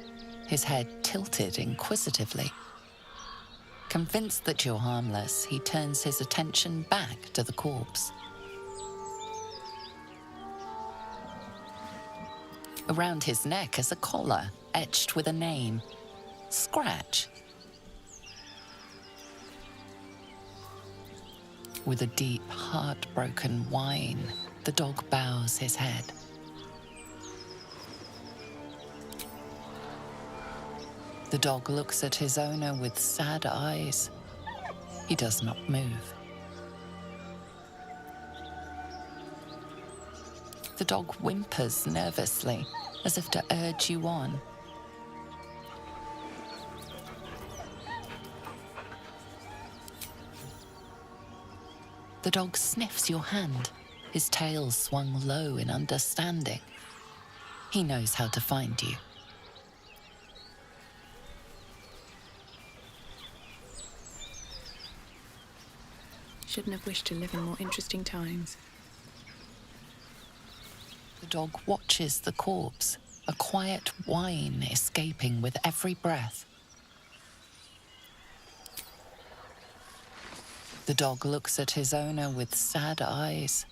his head tilted inquisitively. Convinced that you're harmless, he turns his attention back to the corpse. Around his neck is a collar etched with a name, Scratch. With a deep, heartbroken whine, the dog bows his head. The dog looks at his owner with sad eyes. He does not move. The dog whimpers nervously, as if to urge you on. The dog sniffs your hand, his tail swung low in understanding. He knows how to find you. Shouldn't have wished to live in more interesting times. The dog watches the corpse, a quiet whine escaping with every breath. The dog looks at his owner with sad eyes.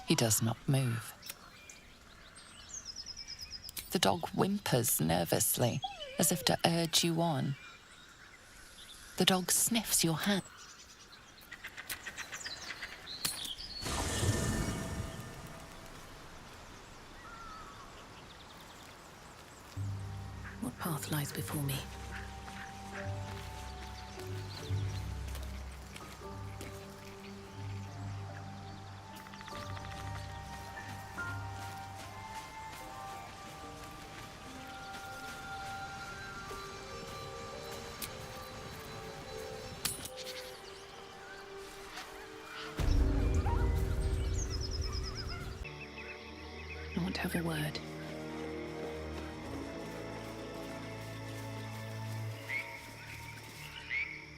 He does not move. The dog whimpers nervously, as if to urge you on. The dog sniffs your hand. What path lies before me? I want to have a word.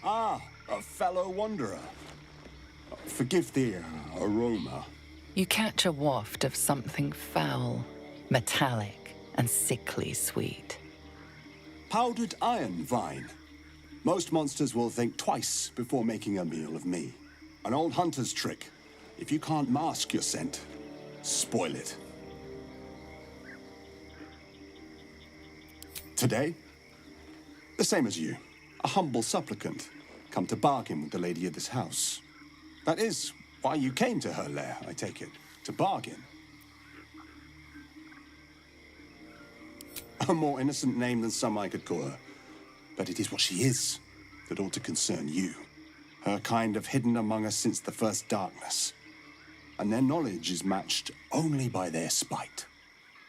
Ah, a fellow wanderer. Forgive the aroma. You catch a waft of something foul, metallic, and sickly sweet. Powdered iron vine. Most monsters will think twice before making a meal of me. An old hunter's trick. If you can't mask your scent, spoil it. Today, the same as you. A humble supplicant, come to bargain with the lady of this house. That is why you came to her lair, I take it, to bargain. A more innocent name than some I could call her, but it is what she is that ought to concern you. Her kind have hidden among us since the first darkness, and their knowledge is matched only by their spite.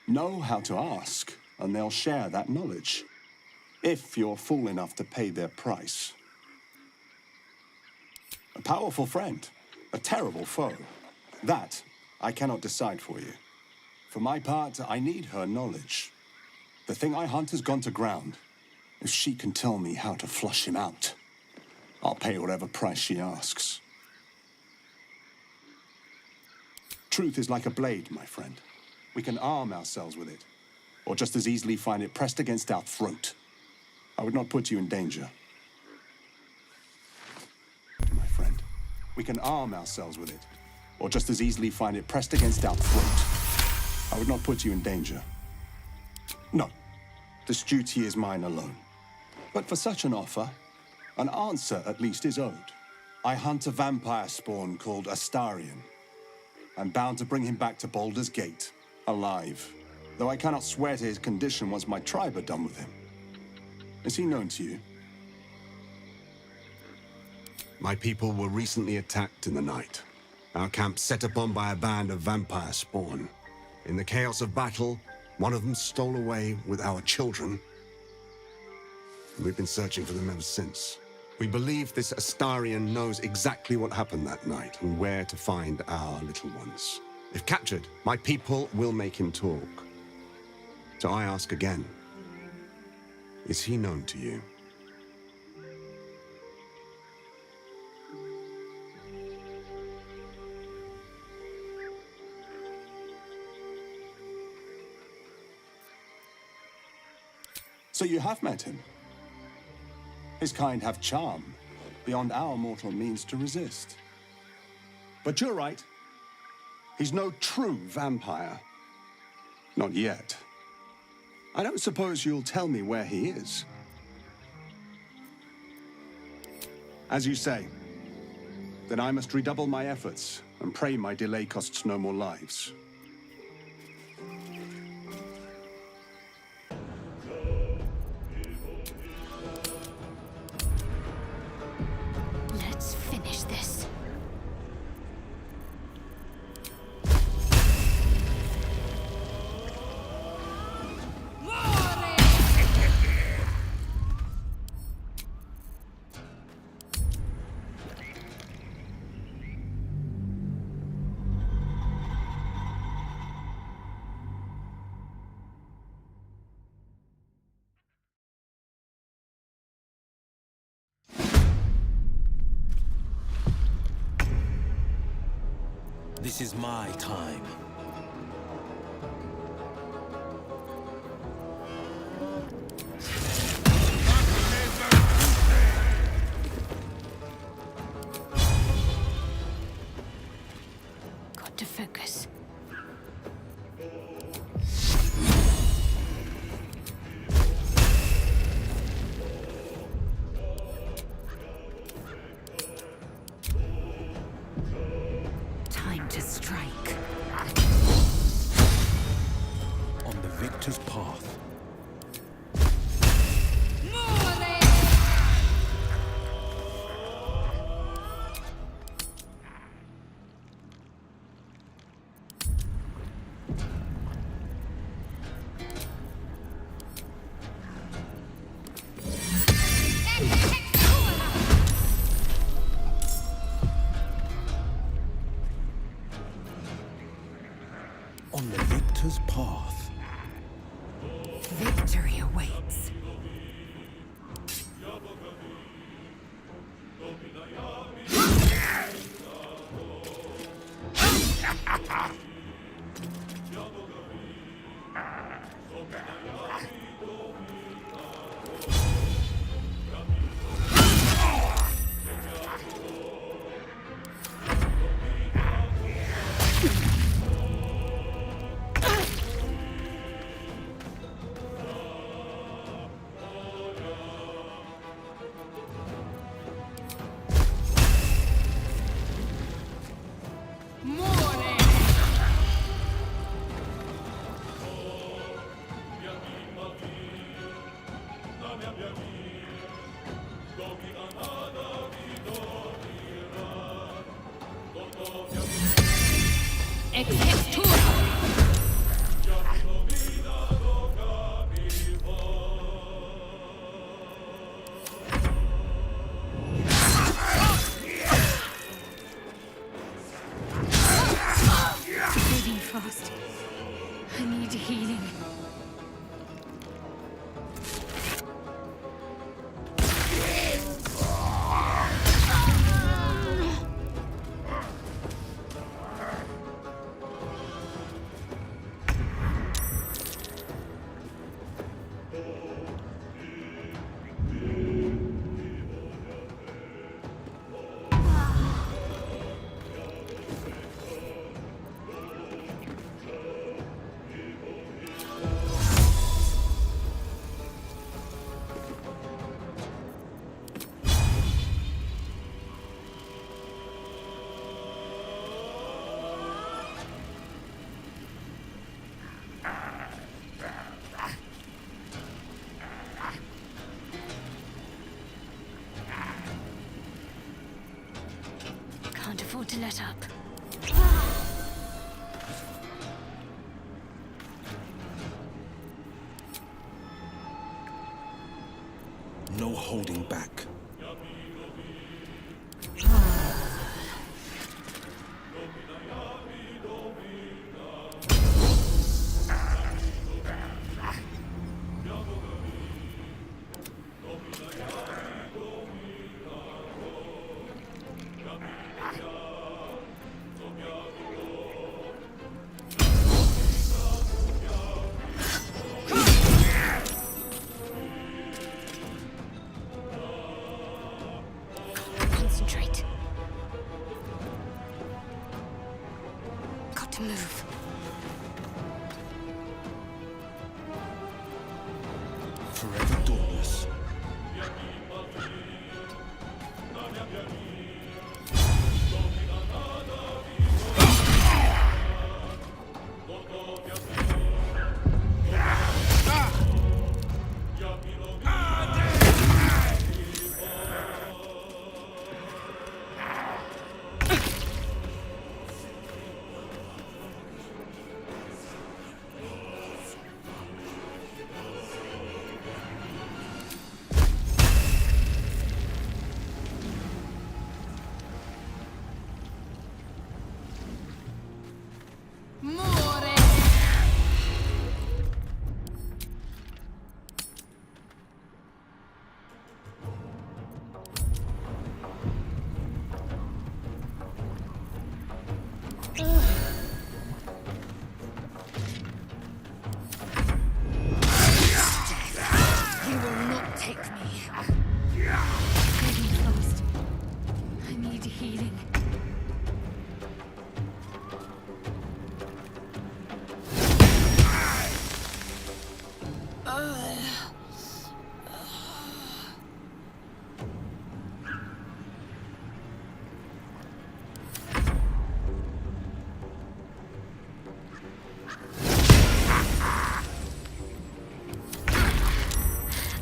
Know how to ask, and they'll share that knowledge. If you're fool enough to pay their price. A powerful friend, a terrible foe. That I cannot decide for you. For my part, I need her knowledge. The thing I hunt has gone to ground. If she can tell me how to flush him out, I'll pay whatever price she asks. Truth is like a blade, my friend. We can arm ourselves with it, or just as easily find it pressed against our throat. I would not put you in danger. My friend, we can arm ourselves with it, or just as easily find it pressed against our throat. I would not put you in danger. No, this duty is mine alone. But for such an offer, an answer at least is owed. I hunt a vampire spawn called Astarion. I'm bound to bring him back to Baldur's Gate, alive, though I cannot swear to his condition once my tribe are done with him. Is he known to you? My people were recently attacked in the night. Our camp set upon by a band of vampire spawn. In the chaos of battle, one of them stole away with our children. We've been searching for them ever since. We believe this Astarian knows exactly what happened that night and where to find our little ones. If captured, my people will make him talk. So I ask again, is he known to you? So you have met him? His kind have charm beyond our mortal means to resist. But you're right. He's no true vampire. Not yet. I don't suppose you'll tell me where he is. As you say, then I must redouble my efforts and pray my delay costs no more lives. Let's finish this. This is my time. Got to focus. Time to strike. On the victor's path. On the victor's path. Victory awaits. Bleeding fast. I need healing. Can't afford to let up. holding back. Concentrate. Got to move. Forever dauntless. You will not take me. Breathing fast. I need healing.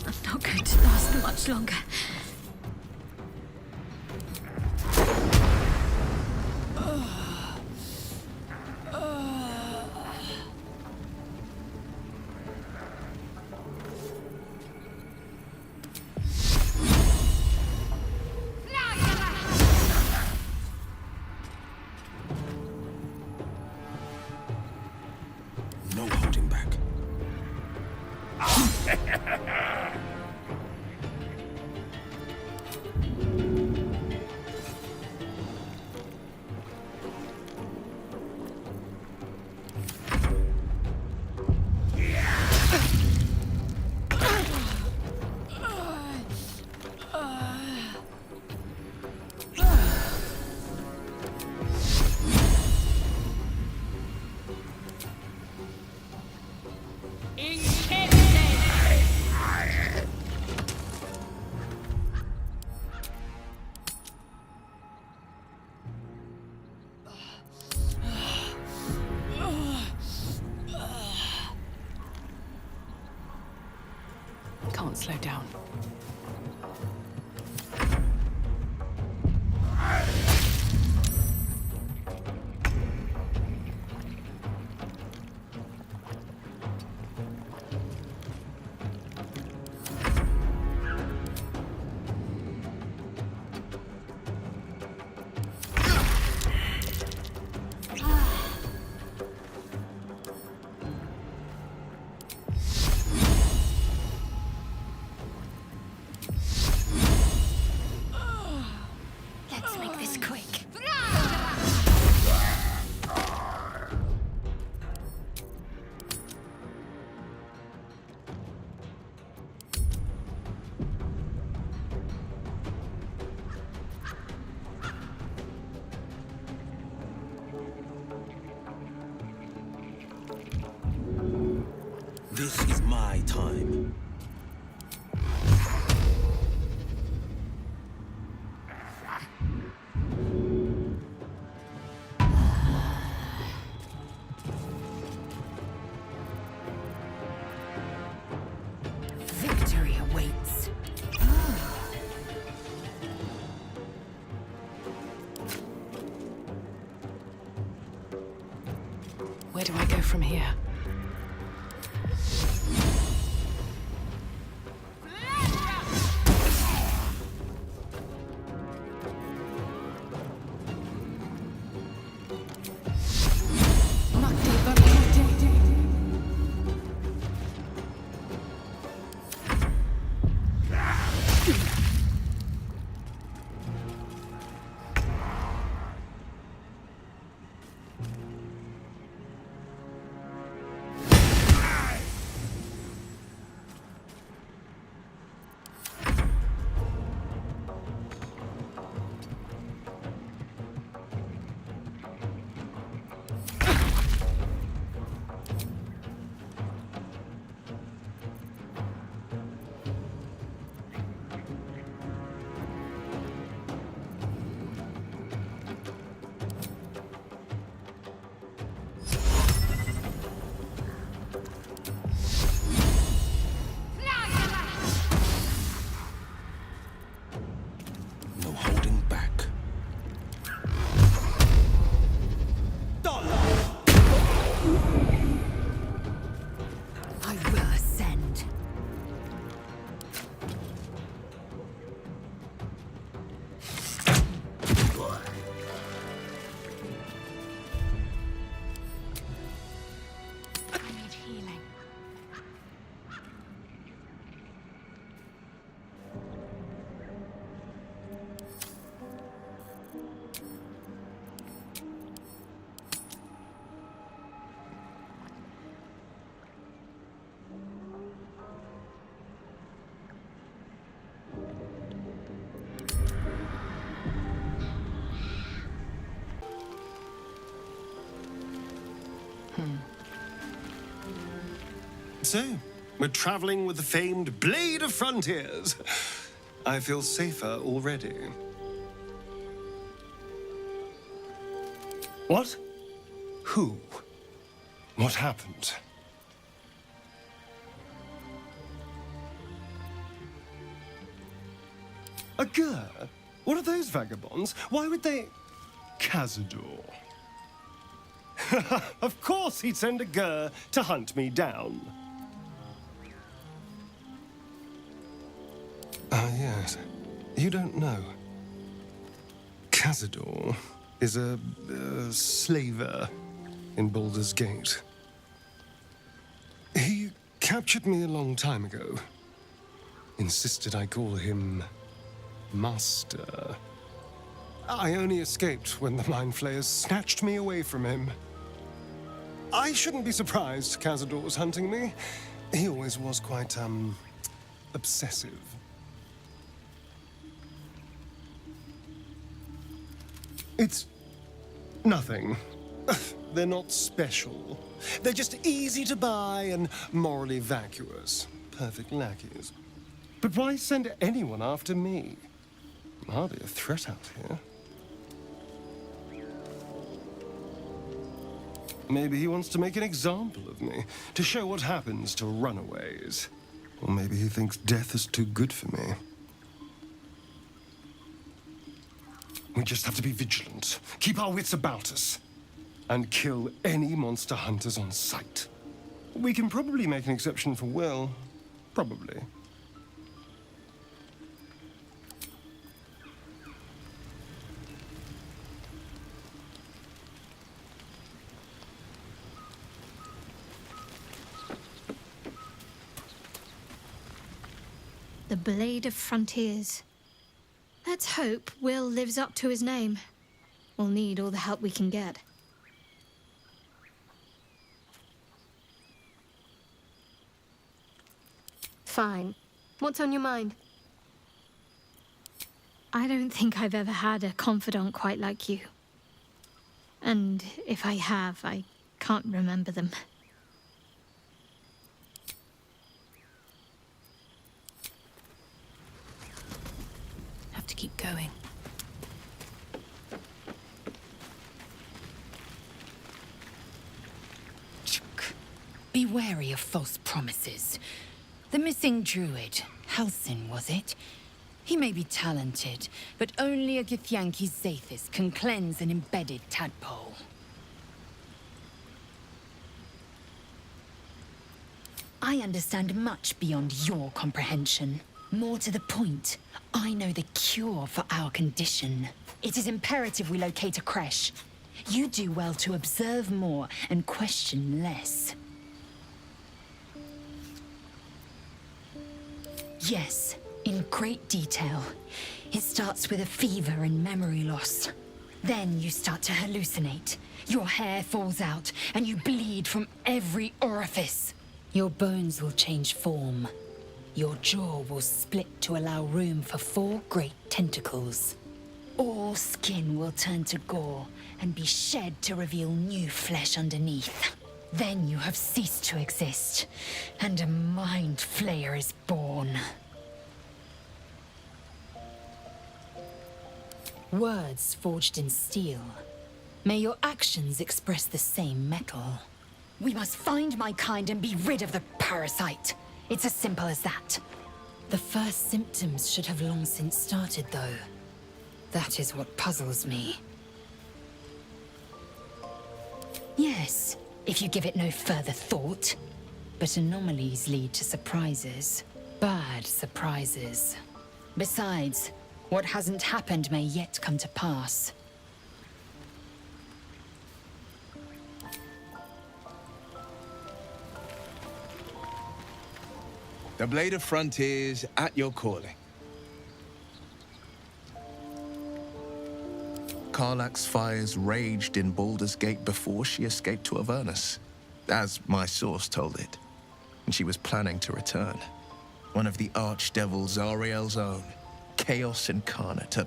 I'm not going to last much longer. No holding back. Can't slow down. Let's make this quick. This is my time. Victory awaits. Where do I go from here? So, we're traveling with the famed Blade of Frontiers. I feel safer already. What? Who? What happened? A Gur? What are those vagabonds? Why would they... Cazador. Of course he'd send a Gur to hunt me down. Ah, yes. You don't know. Cazador is a slaver in Baldur's Gate. He captured me a long time ago. Insisted I call him Master. I only escaped when the Mind Flayers snatched me away from him. I shouldn't be surprised Cazador was hunting me. He always was quite, obsessive. It's nothing. They're not special. They're just easy to buy and morally vacuous. Perfect lackeys. But why send anyone after me? I'm hardly a threat out here. Maybe he wants to make an example of me, to show what happens to runaways. Or maybe he thinks death is too good for me. We just have to be vigilant, keep our wits about us, and kill any monster hunters on sight. We can probably make an exception for Will. Probably. The Blade of Frontiers. Let's hope Will lives up to his name. We'll need all the help we can get. Fine. What's on your mind? I don't think I've ever had a confidant quite like you. And if I have, I can't remember them. Have to keep going. Be wary of false promises. The missing druid, Halsin, was it? He may be talented, but only a Githyanki Zathis can cleanse an embedded tadpole. I understand much beyond your comprehension. More to the point, I know the cure for our condition. It is imperative we locate a creche. You do well to observe more and question less. Yes, in great detail. It starts with a fever and memory loss. Then you start to hallucinate. Your hair falls out, and you bleed from every orifice. Your bones will change form. Your jaw will split to allow room for 4 great tentacles. All skin will turn to gore and be shed to reveal new flesh underneath. Then you have ceased to exist, and a Mind Flayer is born. Words forged in steel. May your actions express the same metal. We must find my kind and be rid of the parasite. It's as simple as that. The first symptoms should have long since started, though. That is what puzzles me. Yes, if you give it no further thought. But anomalies lead to surprises. Bad surprises. Besides, what hasn't happened may yet come to pass. The Blade of Frontiers at your calling. Karlach's fires raged in Baldur's Gate before she escaped to Avernus, as my source told it. And she was planning to return. One of the archdevil Zariel's own, Chaos Incarnate, a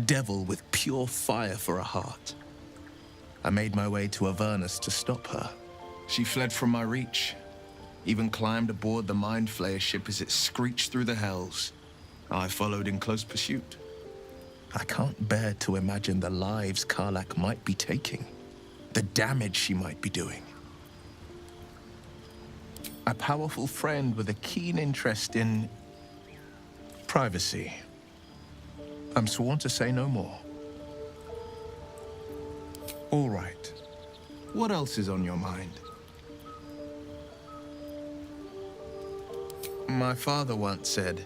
devil with pure fire for a heart. I made my way to Avernus to stop her, She fled from my reach, even climbed aboard the Mind Flayer ship as it screeched through the hells. I followed in close pursuit. I can't bear to imagine the lives Karlach might be taking, the damage she might be doing. A powerful friend with a keen interest in privacy. I'm sworn to say no more. All right. What else is on your mind? My father once said,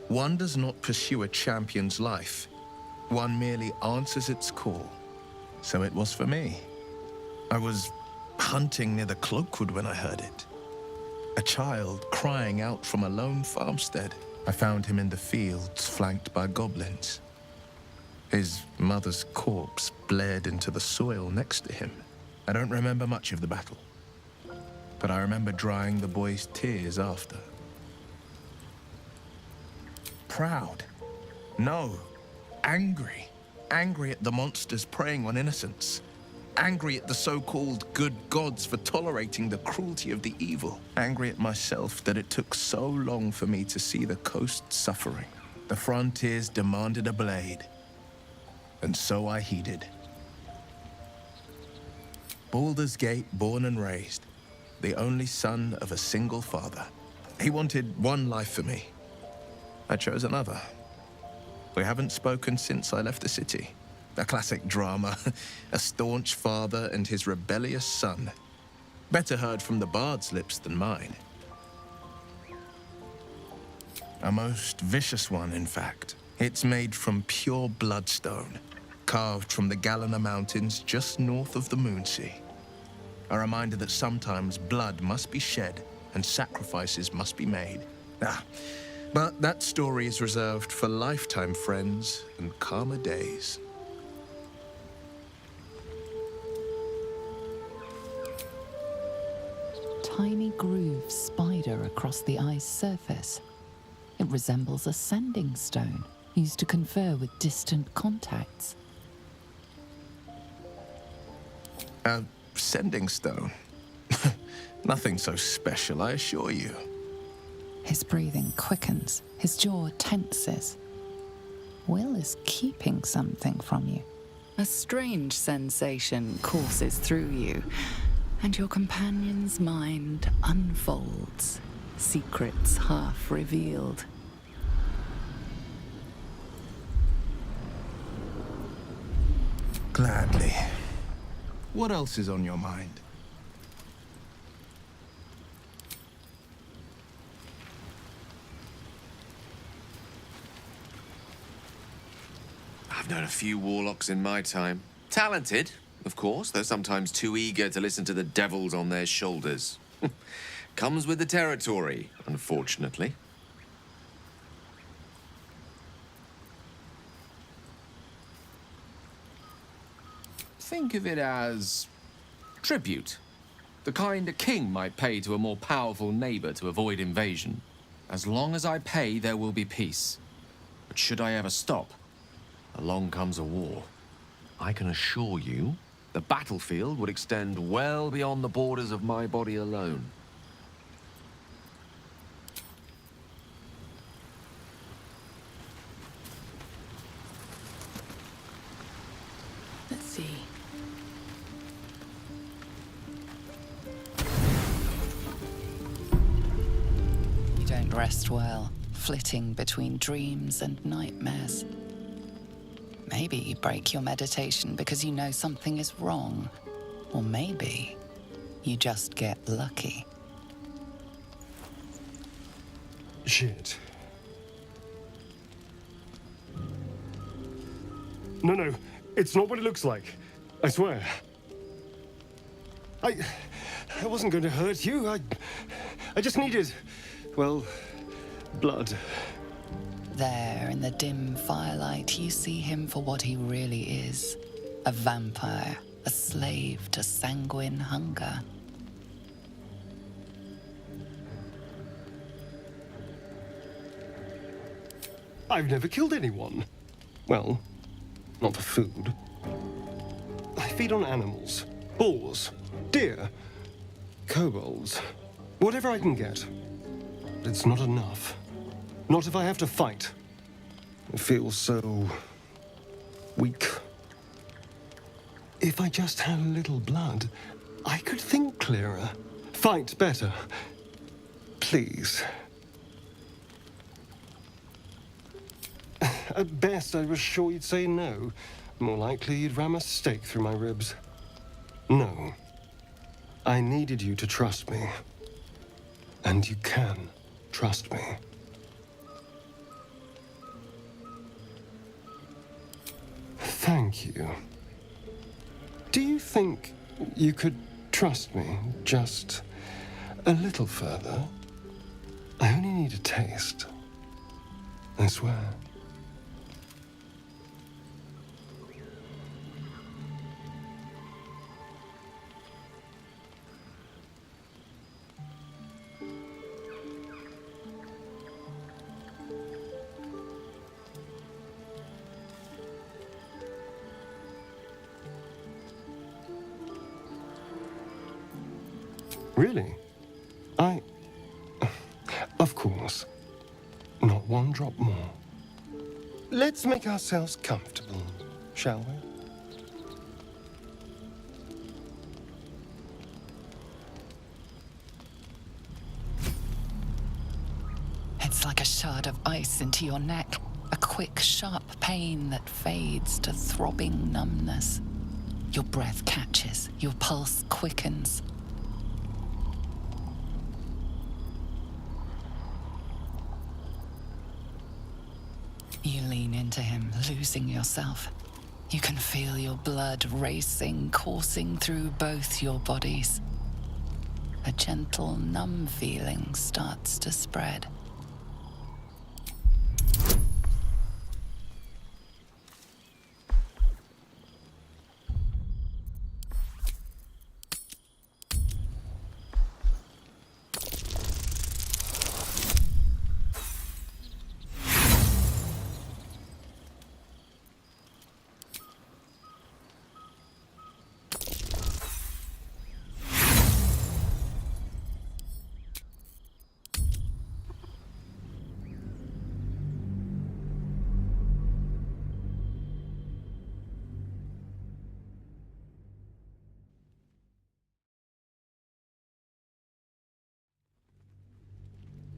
one does not pursue a champion's life. One merely answers its call. So it was for me. I was hunting near the Cloakwood when I heard it. A child crying out from a lone farmstead. I found him in the fields, flanked by goblins. His mother's corpse bled into the soil next to him. I don't remember much of the battle, but I remember drying the boy's tears after. Proud? No. Angry. Angry at the monsters preying on innocents. Angry at the so-called good gods for tolerating the cruelty of the evil. Angry at myself that it took so long for me to see the coast suffering. The frontiers demanded a blade. And so I heeded. Baldur's Gate, born and raised. The only son of a single father. He wanted one life for me. I chose another. We haven't spoken since I left the city. A classic drama. A staunch father and his rebellious son. Better heard from the bard's lips than mine. A most vicious one, in fact. It's made from pure bloodstone, carved from the Galena Mountains just north of the Moonsea. A reminder that sometimes blood must be shed and sacrifices must be made. But that story is reserved for lifetime friends and calmer days. Tiny grooves spider across the eye's surface. It resembles a sending stone used to confer with distant contacts. A sending stone? Nothing so special, I assure you. His breathing quickens, his jaw tenses. Will is keeping something from you. A strange sensation courses through you, and your companion's mind unfolds, secrets half revealed. Gladly. What else is on your mind? I've known a few warlocks in my time. Talented, of course, though sometimes too eager to listen to the devils on their shoulders. Comes with the territory, unfortunately. Think of it as tribute. The kind a king might pay to a more powerful neighbor to avoid invasion. As long as I pay, there will be peace. But should I ever stop, along comes a war. I can assure you, the battlefield would extend well beyond the borders of my body alone. Let's see. You don't rest well, flitting between dreams and nightmares. Maybe you break your meditation because you know something is wrong. Or maybe you just get lucky. Shit. No, it's not what it looks like. I swear. I wasn't going to hurt you. I just needed, well, blood. There, in the dim firelight, you see him for what he really is. A vampire, a slave to sanguine hunger. I've never killed anyone. Well, not for food. I feed on animals, boars, deer. kobolds. Whatever I can get. But it's not enough. Not if I have to fight. I feel so weak. If I just had a little blood, I could think clearer, fight better. Please. At best, I was sure you'd say no. More likely, you'd ram a stake through my ribs. No. I needed you to trust me. And you can trust me. Thank you. Do you think you could trust me just a little further? I only need a taste. I swear. Really? Of course. Not one drop more. Let's make ourselves comfortable, shall we? It's like a shard of ice into your neck. A quick, sharp pain that fades to throbbing numbness. Your breath catches, your pulse quickens. You lean into him, losing yourself. You can feel your blood racing, coursing through both your bodies. A gentle, numb feeling starts to spread.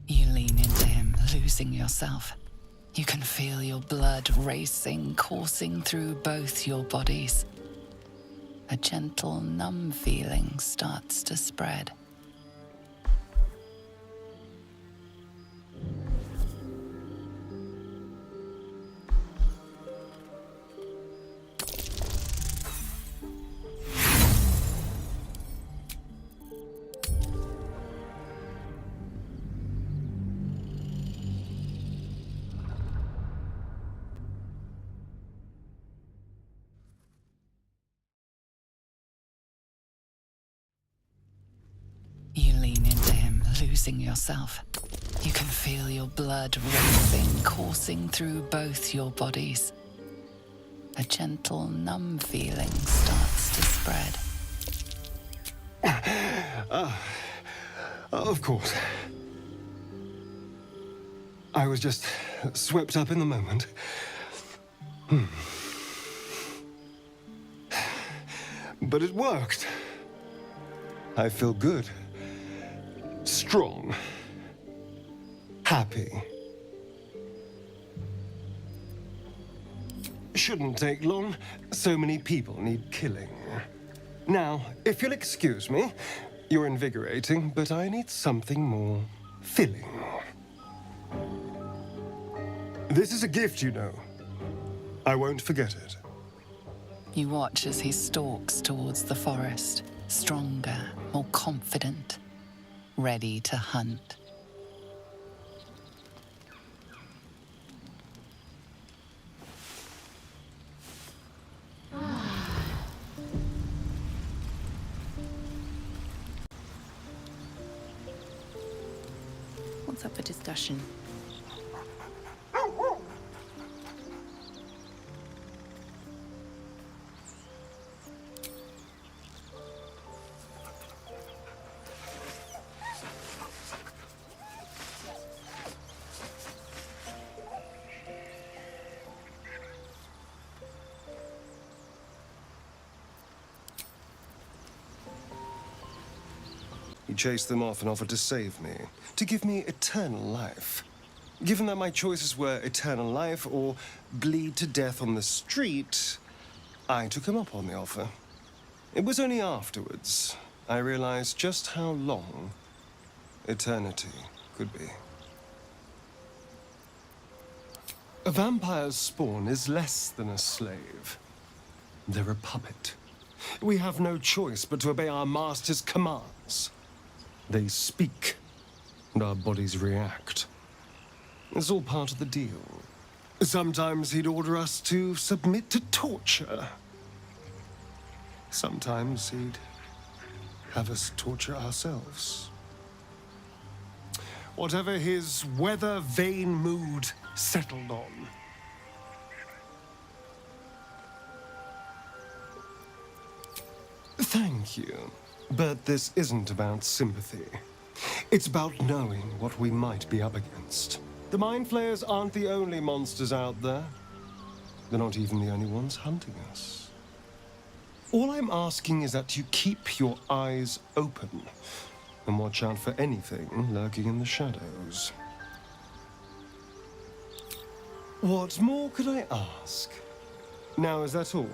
You lean into him, losing yourself. You can feel your blood racing, coursing through both your bodies. A gentle, numb feeling starts to spread. You lean into him, losing yourself. You can feel your blood racing, coursing through both your bodies. A gentle, numb feeling starts to spread. Of course. I was just swept up in the moment. But it worked. I feel good. Strong. Happy. Shouldn't take long. So many people need killing. Now, if you'll excuse me, you're invigorating, but I need something more filling. This is a gift, you know. I won't forget it. You watch as he stalks towards the forest, stronger, more confident, ready to hunt. What's up for discussion? He chased them off and offered to save me, to give me eternal life. Given that my choices were eternal life or bleed to death on the street, I took him up on the offer. It was only afterwards I realized just how long eternity could be. A vampire's spawn is less than a slave. They're a puppet. We have no choice but to obey our master's commands. They speak, and our bodies react. It's all part of the deal. Sometimes he'd order us to submit to torture. Sometimes he'd have us torture ourselves. Whatever his weather-vane mood settled on. Thank you. But this isn't about sympathy. It's about knowing what we might be up against. The Mind Flayers aren't the only monsters out there. They're not even the only ones hunting us. All I'm asking is that you keep your eyes open and watch out for anything lurking in the shadows. What more could I ask? Now, is that all?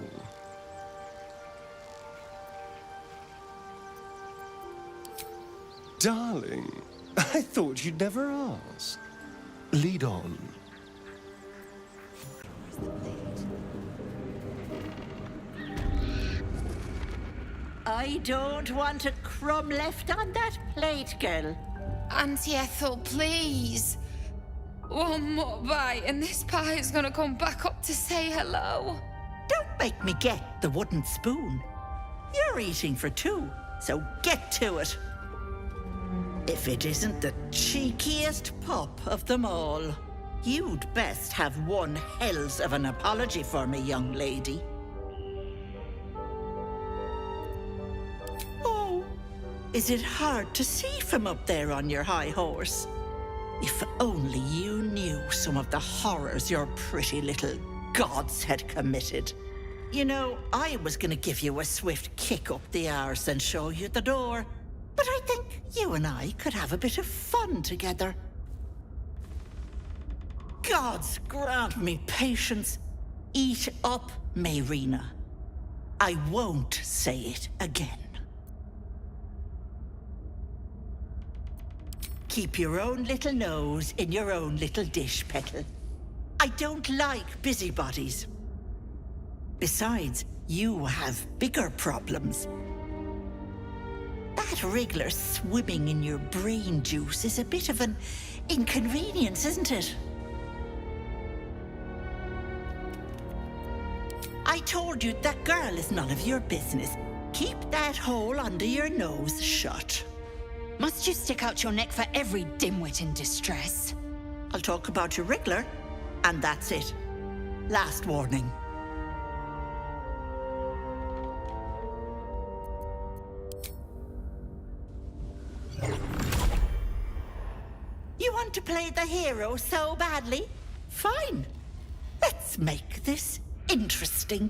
Darling, I thought you'd never ask. Lead on. I don't want a crumb left on that plate, girl. Auntie Ethel, please. One more bite and this pie is gonna come back up to say hello. Don't make me get the wooden spoon. You're eating for two, so get to it. If it isn't the cheekiest pup of them all, you'd best have one hells of an apology for me, young lady. Oh, is it hard to see from up there on your high horse? If only you knew some of the horrors your pretty little gods had committed. You know, I was gonna give you a swift kick up the arse and show you the door. But I think you and I could have a bit of fun together. Gods grant me patience. Eat up, Mayrina. I won't say it again. Keep your own little nose in your own little dish, Petal. I don't like busybodies. Besides, you have bigger problems. That wriggler swimming in your brain juice is a bit of an inconvenience, isn't it? I told you that girl is none of your business. Keep that hole under your nose shut. Must you stick out your neck for every dimwit in distress? I'll talk about your wriggler, and that's it. Last warning. You want to play the hero so badly? Fine. Let's make this interesting.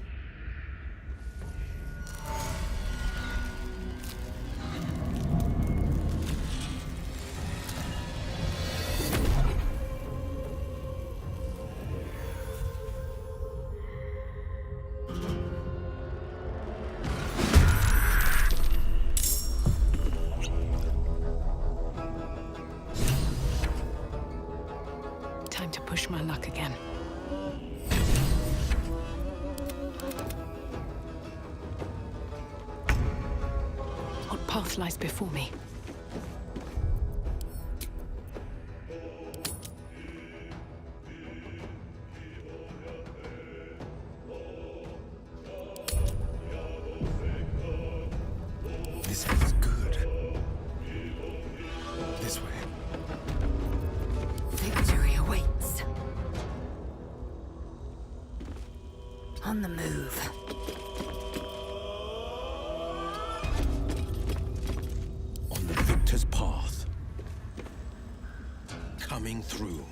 Time to push my luck again. What path lies before me? This feels good. This way. Victory awaits. On the move. On the victor's path. Coming through.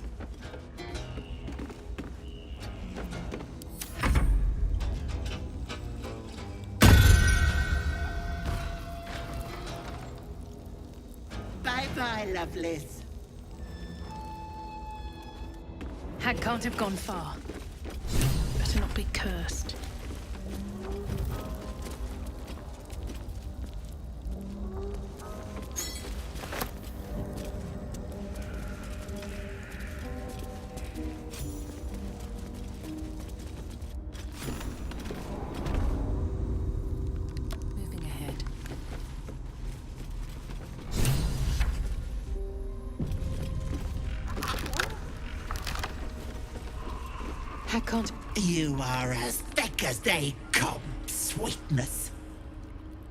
Goodbye, lovelies. Hag can't have gone far. Better not be cursed. Moving ahead. Hag can't. You are as thick as they come, sweetness.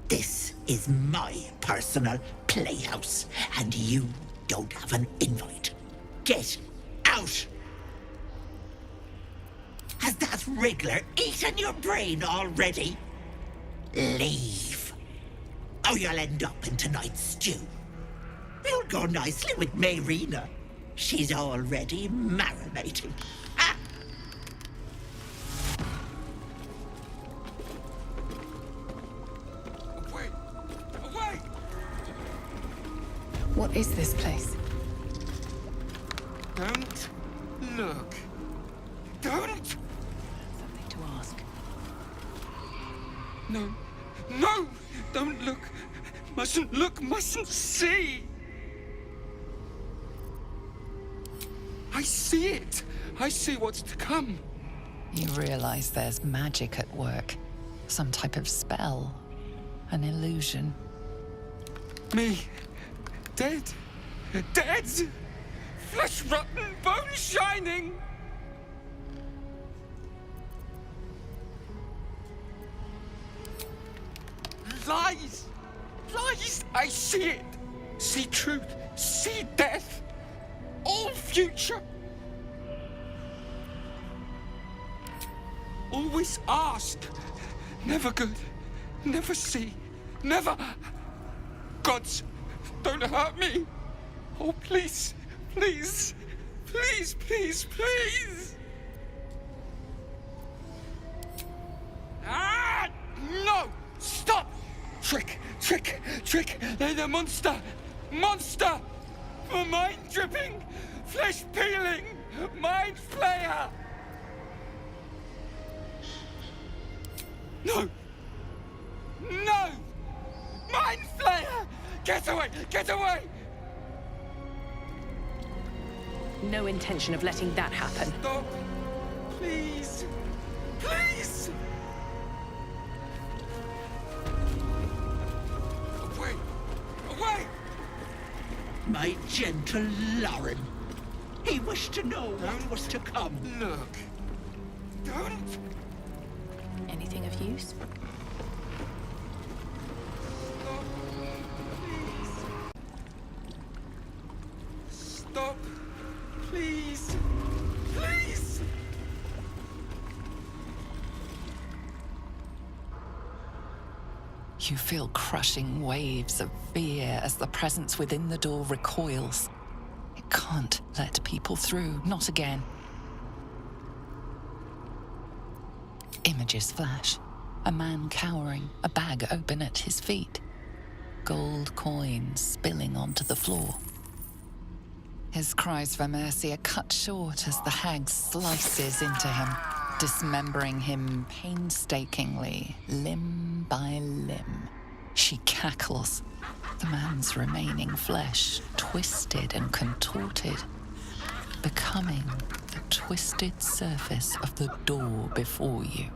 This is my personal playhouse, and you don't have an invite. Get out! Has that wriggler eaten your brain already? Leave. Or you'll end up in tonight's stew. You'll go nicely with Mayrina. She's already marinating. Ah! Away! Away! What is this place? Don't look. Don't! Something to ask. No. No! Don't look. Mustn't look, mustn't see! I see it! I see what's to come. You realize there's magic at work. Some type of spell. An illusion. Me. Dead. Dead! Flesh rotten, bone shining! Lies! Lies! I see it! See truth, see death! All future! Always ask. Never good. Never see. Never. Gods, don't hurt me. Oh, please. Please. Please, please, please. Ah! No! Stop! Trick, trick, trick. They're the monster. Monster! For mind dripping, flesh peeling, mind flayer! No! No! Mind flayer! Get away! Get away! No intention of letting that happen. Stop! Please! Please! Away! Away! My gentle Lauren. He wished to know what was to come. Look. Don't. Anything of use? Stop. Please. Please. You feel crushing waves of fear as the presence within the door recoils. It can't let people through, not again. Images flash. A man cowering, a bag open at his feet. Gold coins spilling onto the floor. His cries for mercy are cut short as the hag slices into him, dismembering him painstakingly, limb by limb. She cackles, the man's remaining flesh twisted and contorted, becoming the twisted surface of the door before you.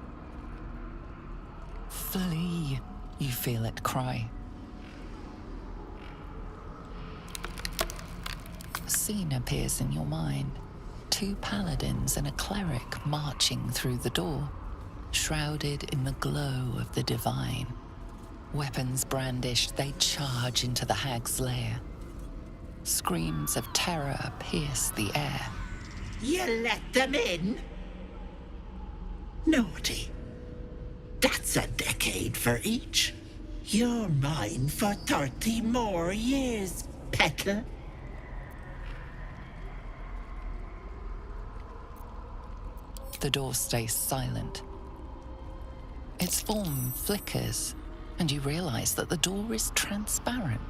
Flee, you feel it cry. A scene appears in your mind. 2 paladins and a cleric marching through the door, shrouded in the glow of the divine. Weapons brandished, they charge into the hag's lair. Screams of terror pierce the air. You let them in? Naughty. That's a decade for each. You're mine for 30 more years, Petal. The door stays silent. Its form flickers, and you realize that the door is transparent.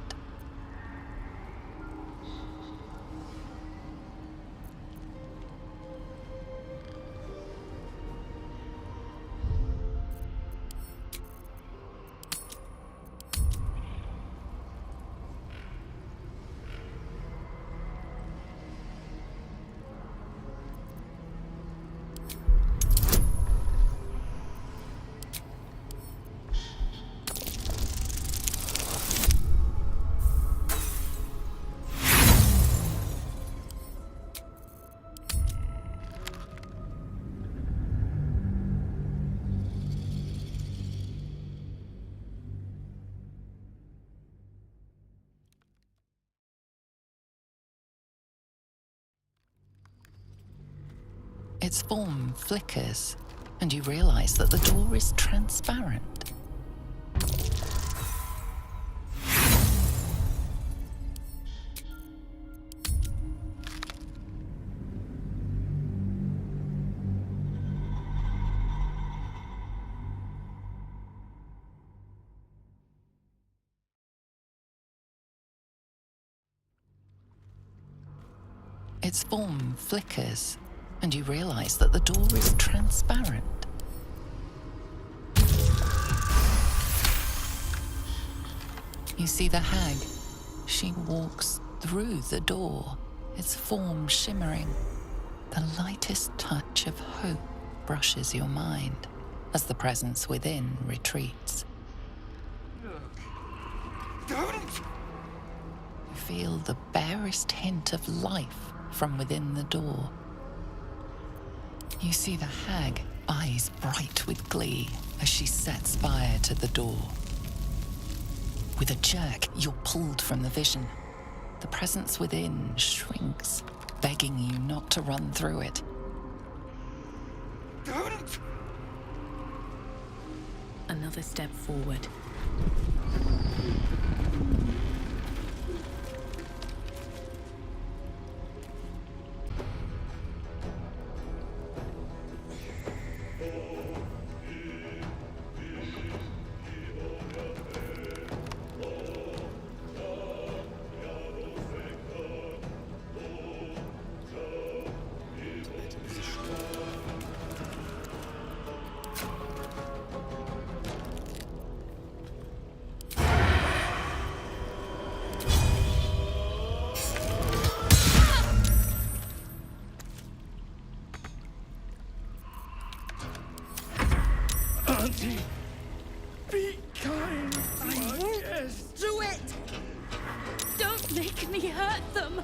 Its form flickers, and you realize that the door is transparent. Its form flickers, and you realize that the door is transparent. You see the hag. She walks through the door, its form shimmering. The lightest touch of hope brushes your mind as the presence within retreats. Don't! You feel the barest hint of life from within the door. You see the hag, eyes bright with glee, as she sets fire to the door. With a jerk, you're pulled from the vision. The presence within shrinks, begging you not to run through it. Don't! Another step forward. Auntie, be kind. I won't do it! Don't make me hurt them!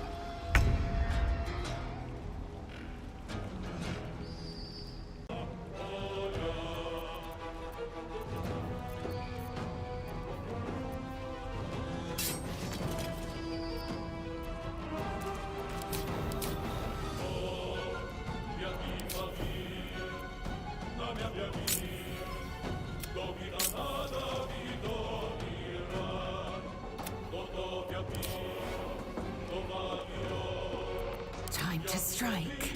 Time to strike.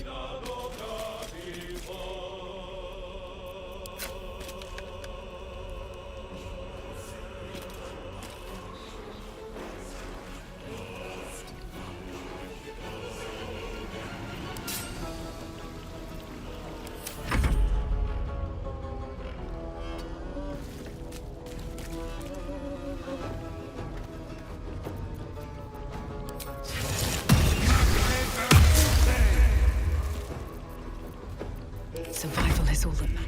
Survival is all that matters.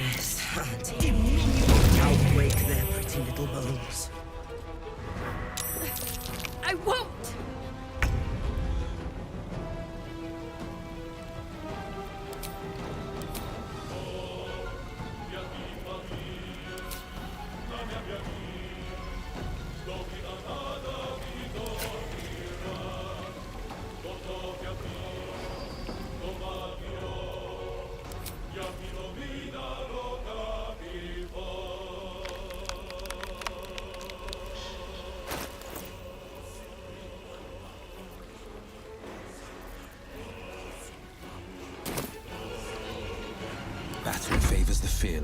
Yes, Auntie. I'll break their pretty little bones. I won't!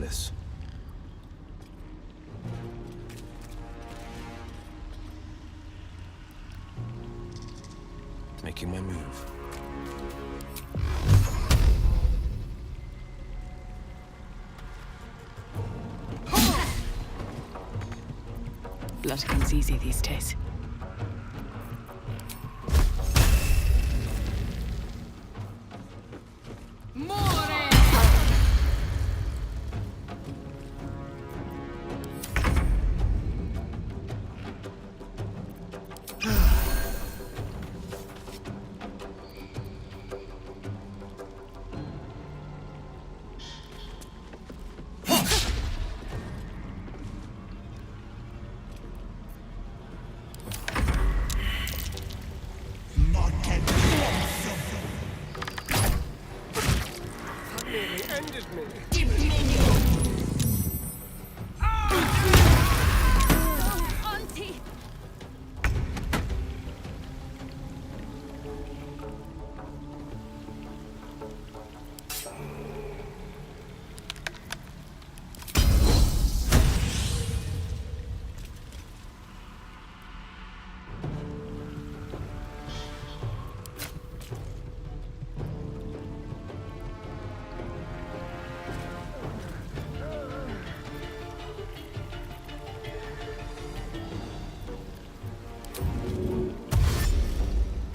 fearless. Making my move. Blood comes easy these days. Auntie!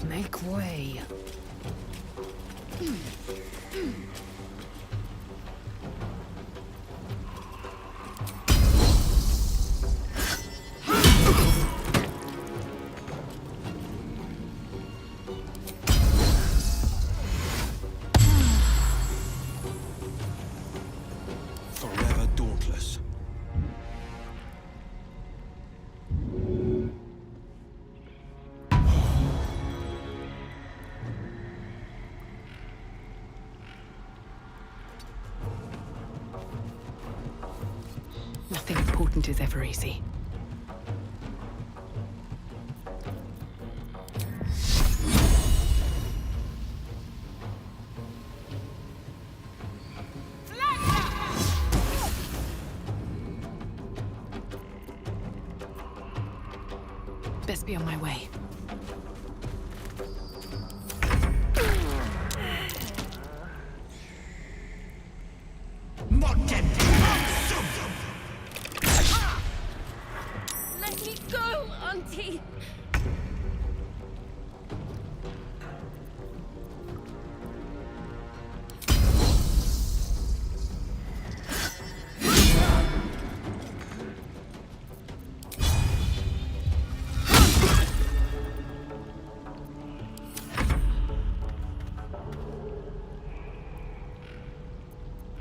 Make way. Forever dauntless. Nothing important is ever easy. Best be on my way. Let me go, Auntie!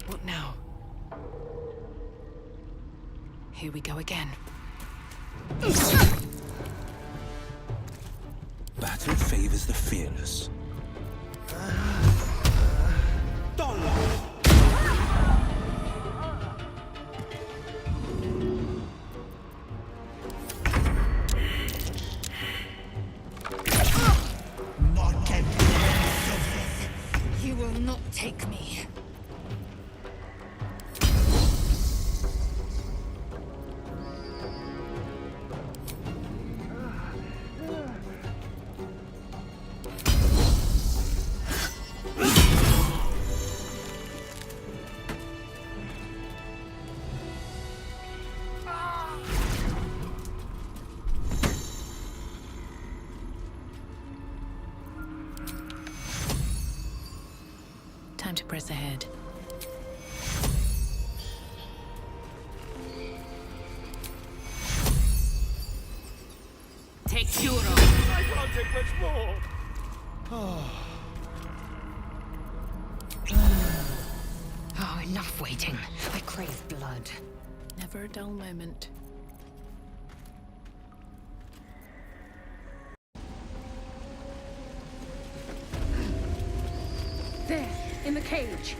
What now? Here we go again. Battle favors the fearless. You will not take me. Time to press ahead. Take Curo! I can't take much more. Oh, enough waiting. I crave blood. Never a dull moment. There, in the cage.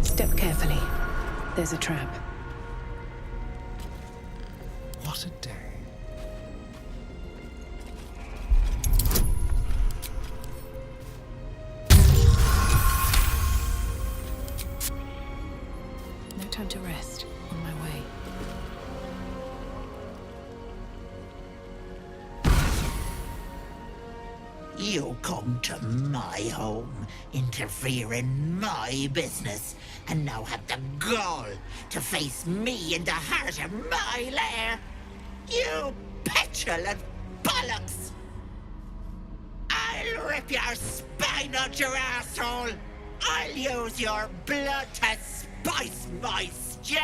Step carefully. There's a trap. What a day. time to rest on my way. You come to my home, interfere in my business, and now have the gall to face me in the heart of my lair. You petulant bollocks! I'll rip your spine out your asshole! I'll use your blood to spice my stew!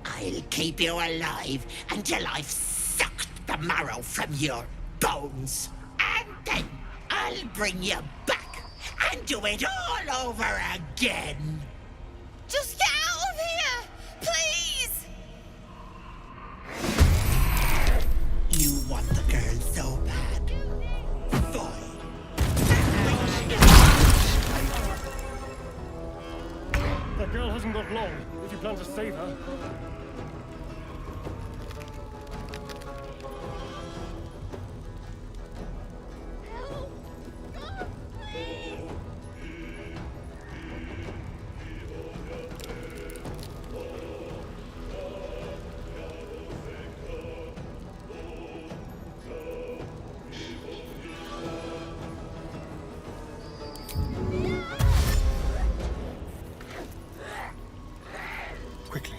I'll keep you alive until I've sucked the marrow from your bones. And then I'll bring you back and do it all over again. Just get out of here! Please! You want the girl so bad. Fine. That girl hasn't got long, if you plan to save her. Quickly.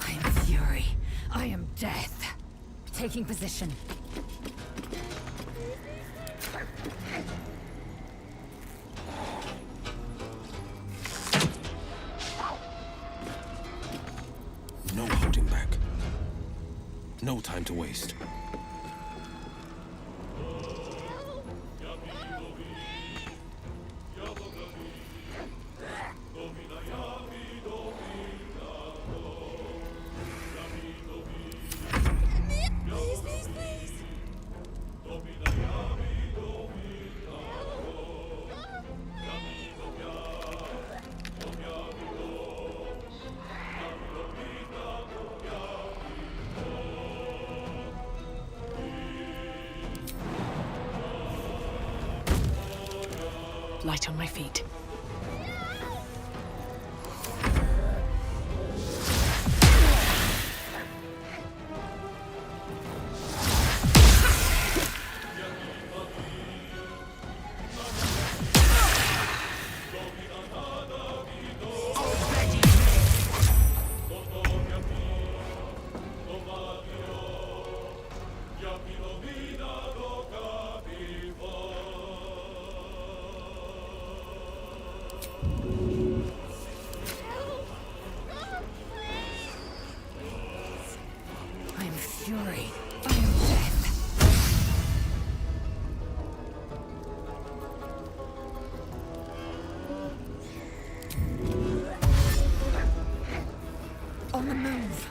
I am fury. I am death. Taking position. No holding back. No time to waste. Light on my feet. I am fury. I am death. On the move.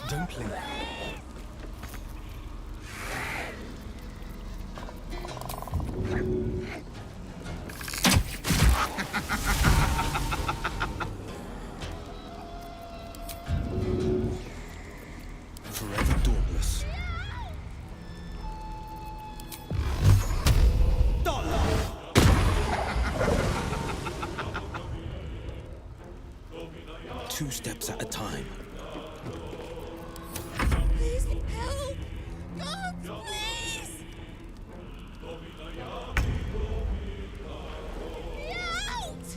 Dumpling. Forever dauntless. Two steps at a time. Please help! God, please! Get out!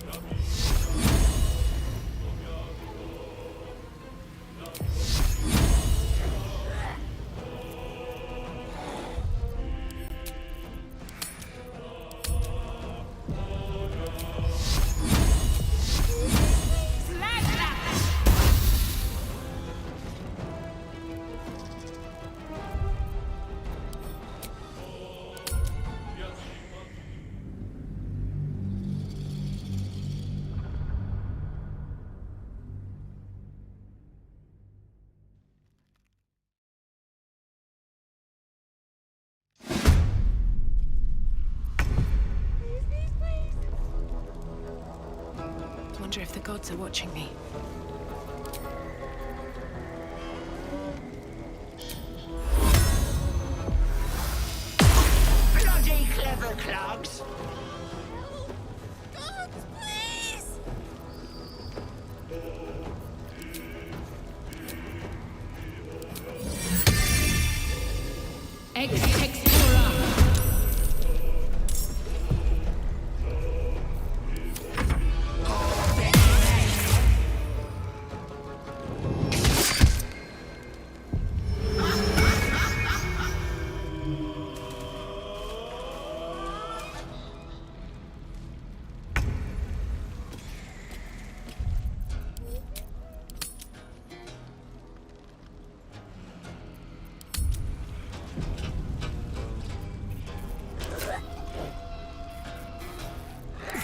wonder if the gods are watching me. Bloody clever clogs! Gods, please!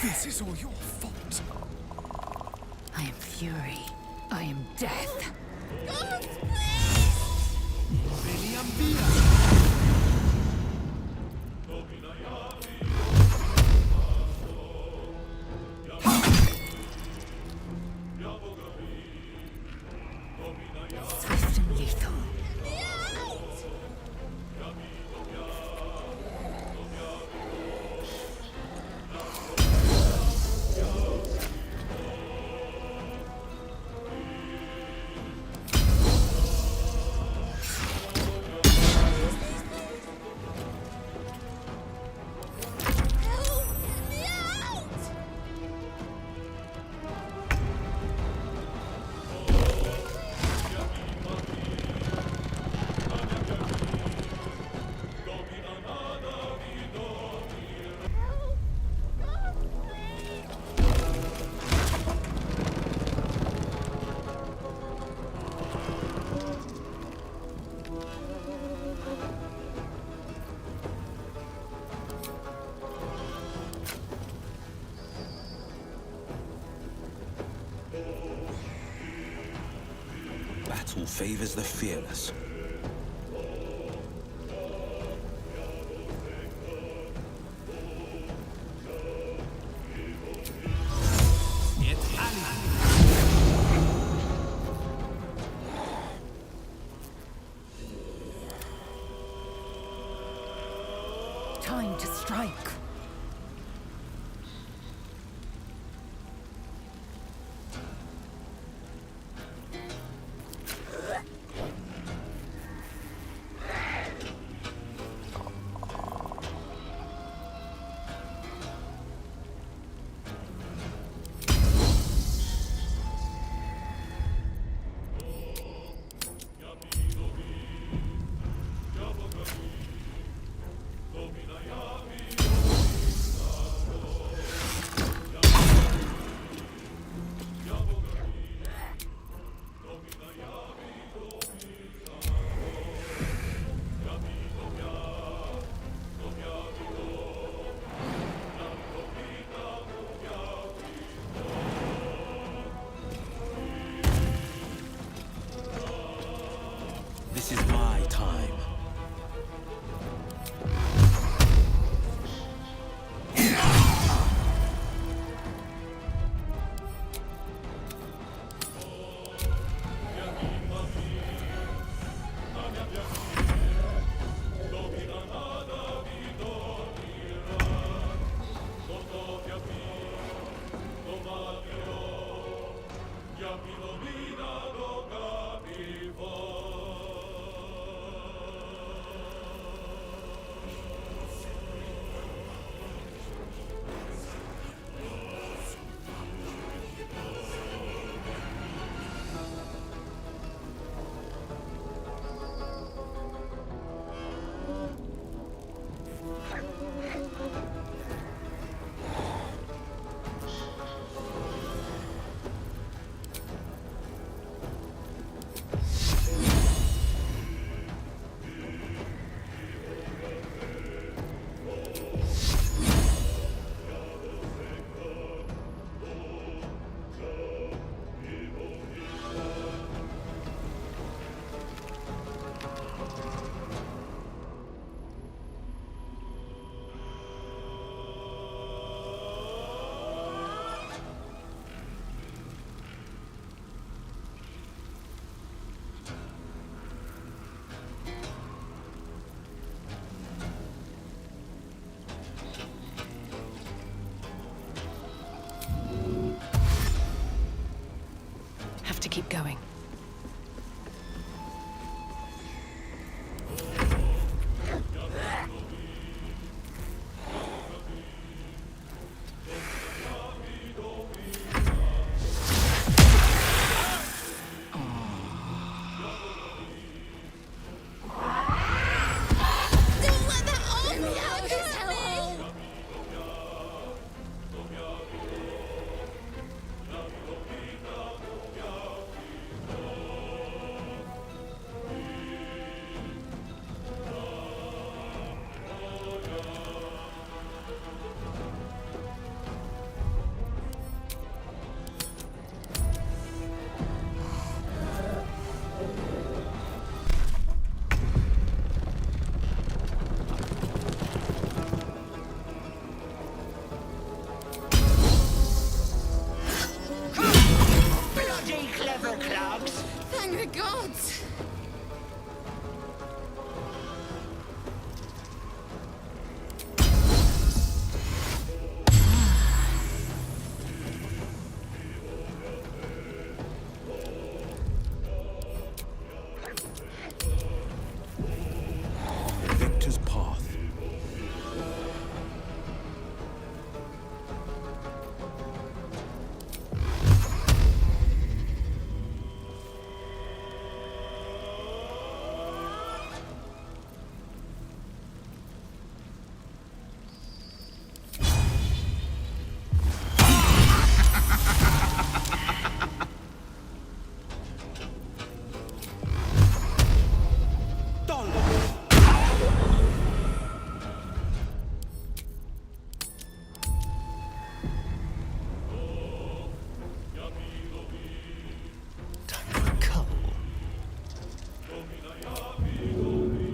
This is all your fault. I am fury. I am death. Gods, please! Swift and lethal. Battle favors the fearless. Time to strike. keep going. Thank the gods! Victor's path.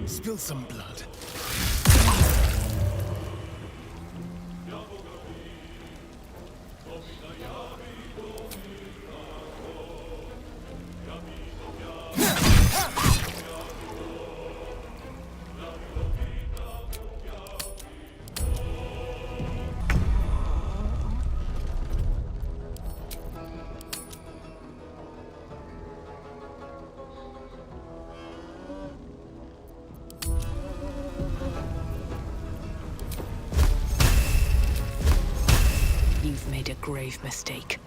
Spill some blood. You've made a grave mistake.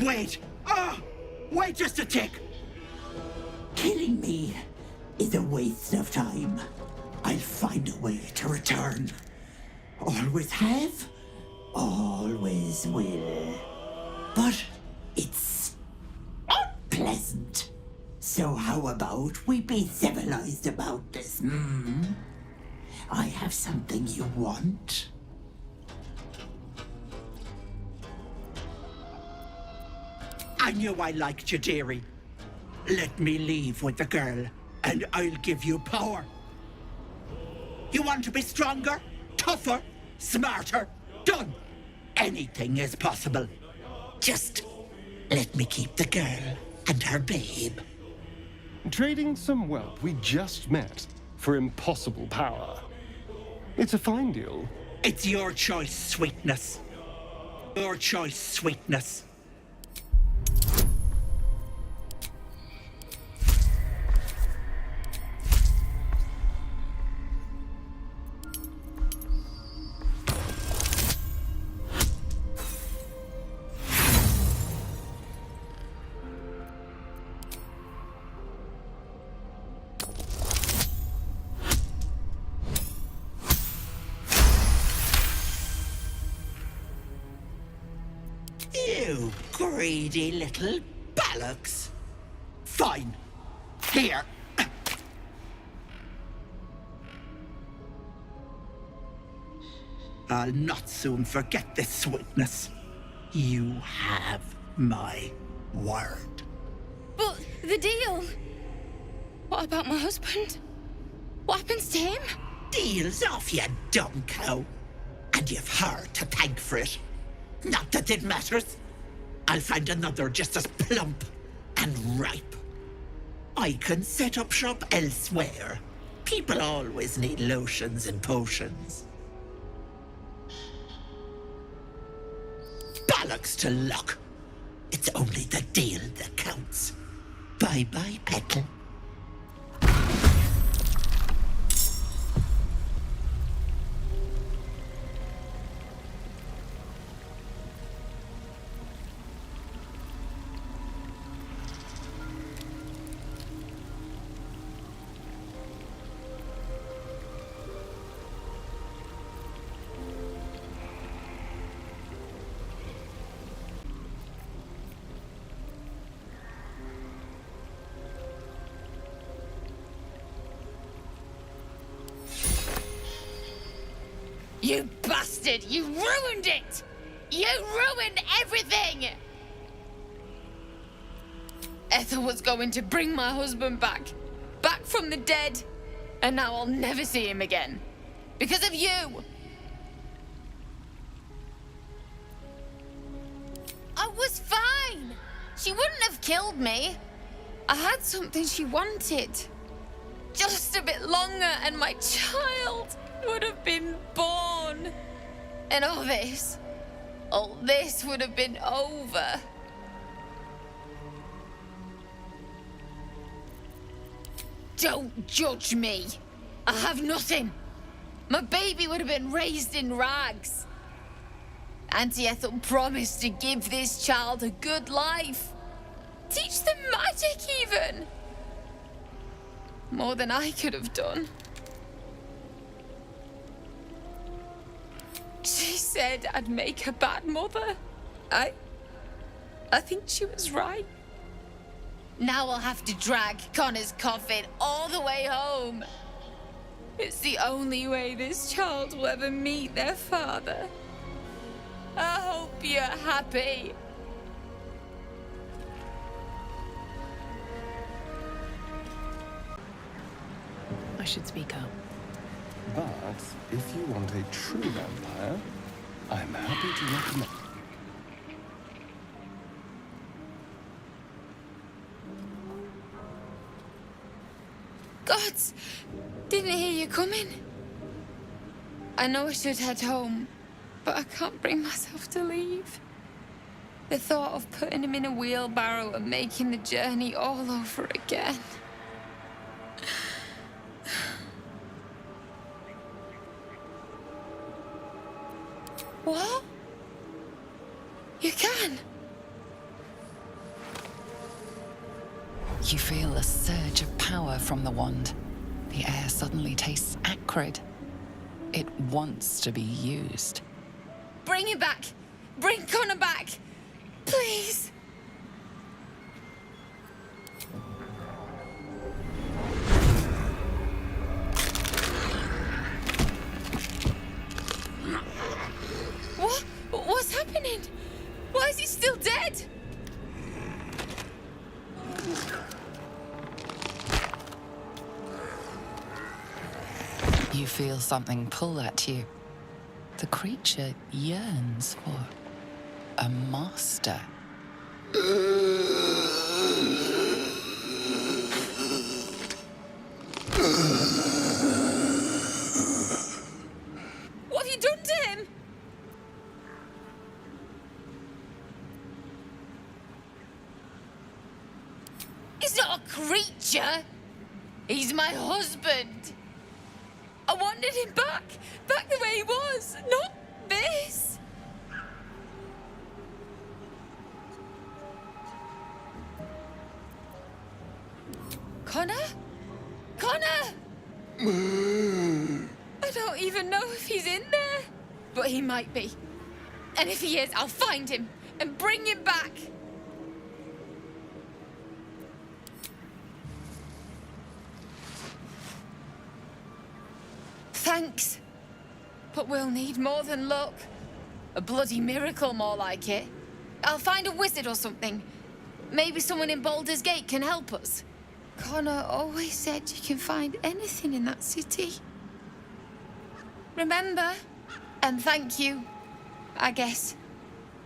Wait! Wait just a tick! Killing me is a waste of time. I'll find a way to return. Always have, always will. But it's unpleasant. So how about we be civilized about this, I have something you want. I knew I liked you, dearie. Let me leave with the girl, and I'll give you power. You want to be stronger, tougher, smarter? Done. Anything is possible. Just let me keep the girl and her babe. Trading some whelp we just met for impossible power. It's a fine deal. It's your choice, sweetness. Your choice, sweetness. You greedy little bollocks. Fine. Here. I'll not soon forget this sweetness. You have my word. But the deal? What about my husband? What happens to him? Deal's off, you dumb cow. And you've her to thank for it. Not that it matters. I'll find another just as plump and ripe. I can set up shop elsewhere. People always need lotions and potions. Bollocks to luck. It's only the deal that counts. Bye-bye, Ethel. You bastard! You ruined it! You ruined everything! Ethel was going to bring my husband back. Back from the dead. And now I'll never see him again. Because of you! I was fine! She wouldn't have killed me. I had something she wanted. Just a bit longer and my child would have been born. And all this would have been over. Don't judge me. I have nothing. My baby would have been raised in rags. Auntie Ethel promised to give this child a good life. Teach them magic even. More than I could have done. She said I'd make a bad mother. I think she was right. Now I'll have to drag Connor's coffin all the way home. It's the only way this child will ever meet their father. I hope you're happy. I should speak up. But if you want a true vampire, I'm happy to recommend. Gods! Didn't hear you coming. I know I should head home, but I can't bring myself to leave. The thought of putting him in a wheelbarrow and making the journey all over again. What? You can? You feel a surge of power from the wand. The air suddenly tastes acrid. It wants to be used. Bring him back! Bring Connor back! Please! What? What's happening? Why is he still dead? You feel something pull at you. The creature yearns for a master. What have you done to him? He's not a creature. He's my husband. I wanted him back the way he was, not this. Connor? Connor! I don't even know if he's in there, but he might be. And if he is, I'll find him and bring him back. Thanks. But we'll need more than luck. A bloody miracle, more like it. I'll find a wizard or something. Maybe someone in Baldur's Gate can help us. Connor always said you can find anything in that city. Remember? And thank you, I guess.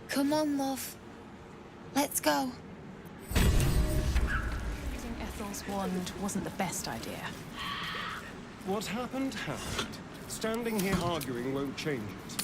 Come on, love. Let's go. Using Ethel Charles' wand wasn't the best idea. What happened, happened. Standing here arguing won't change it.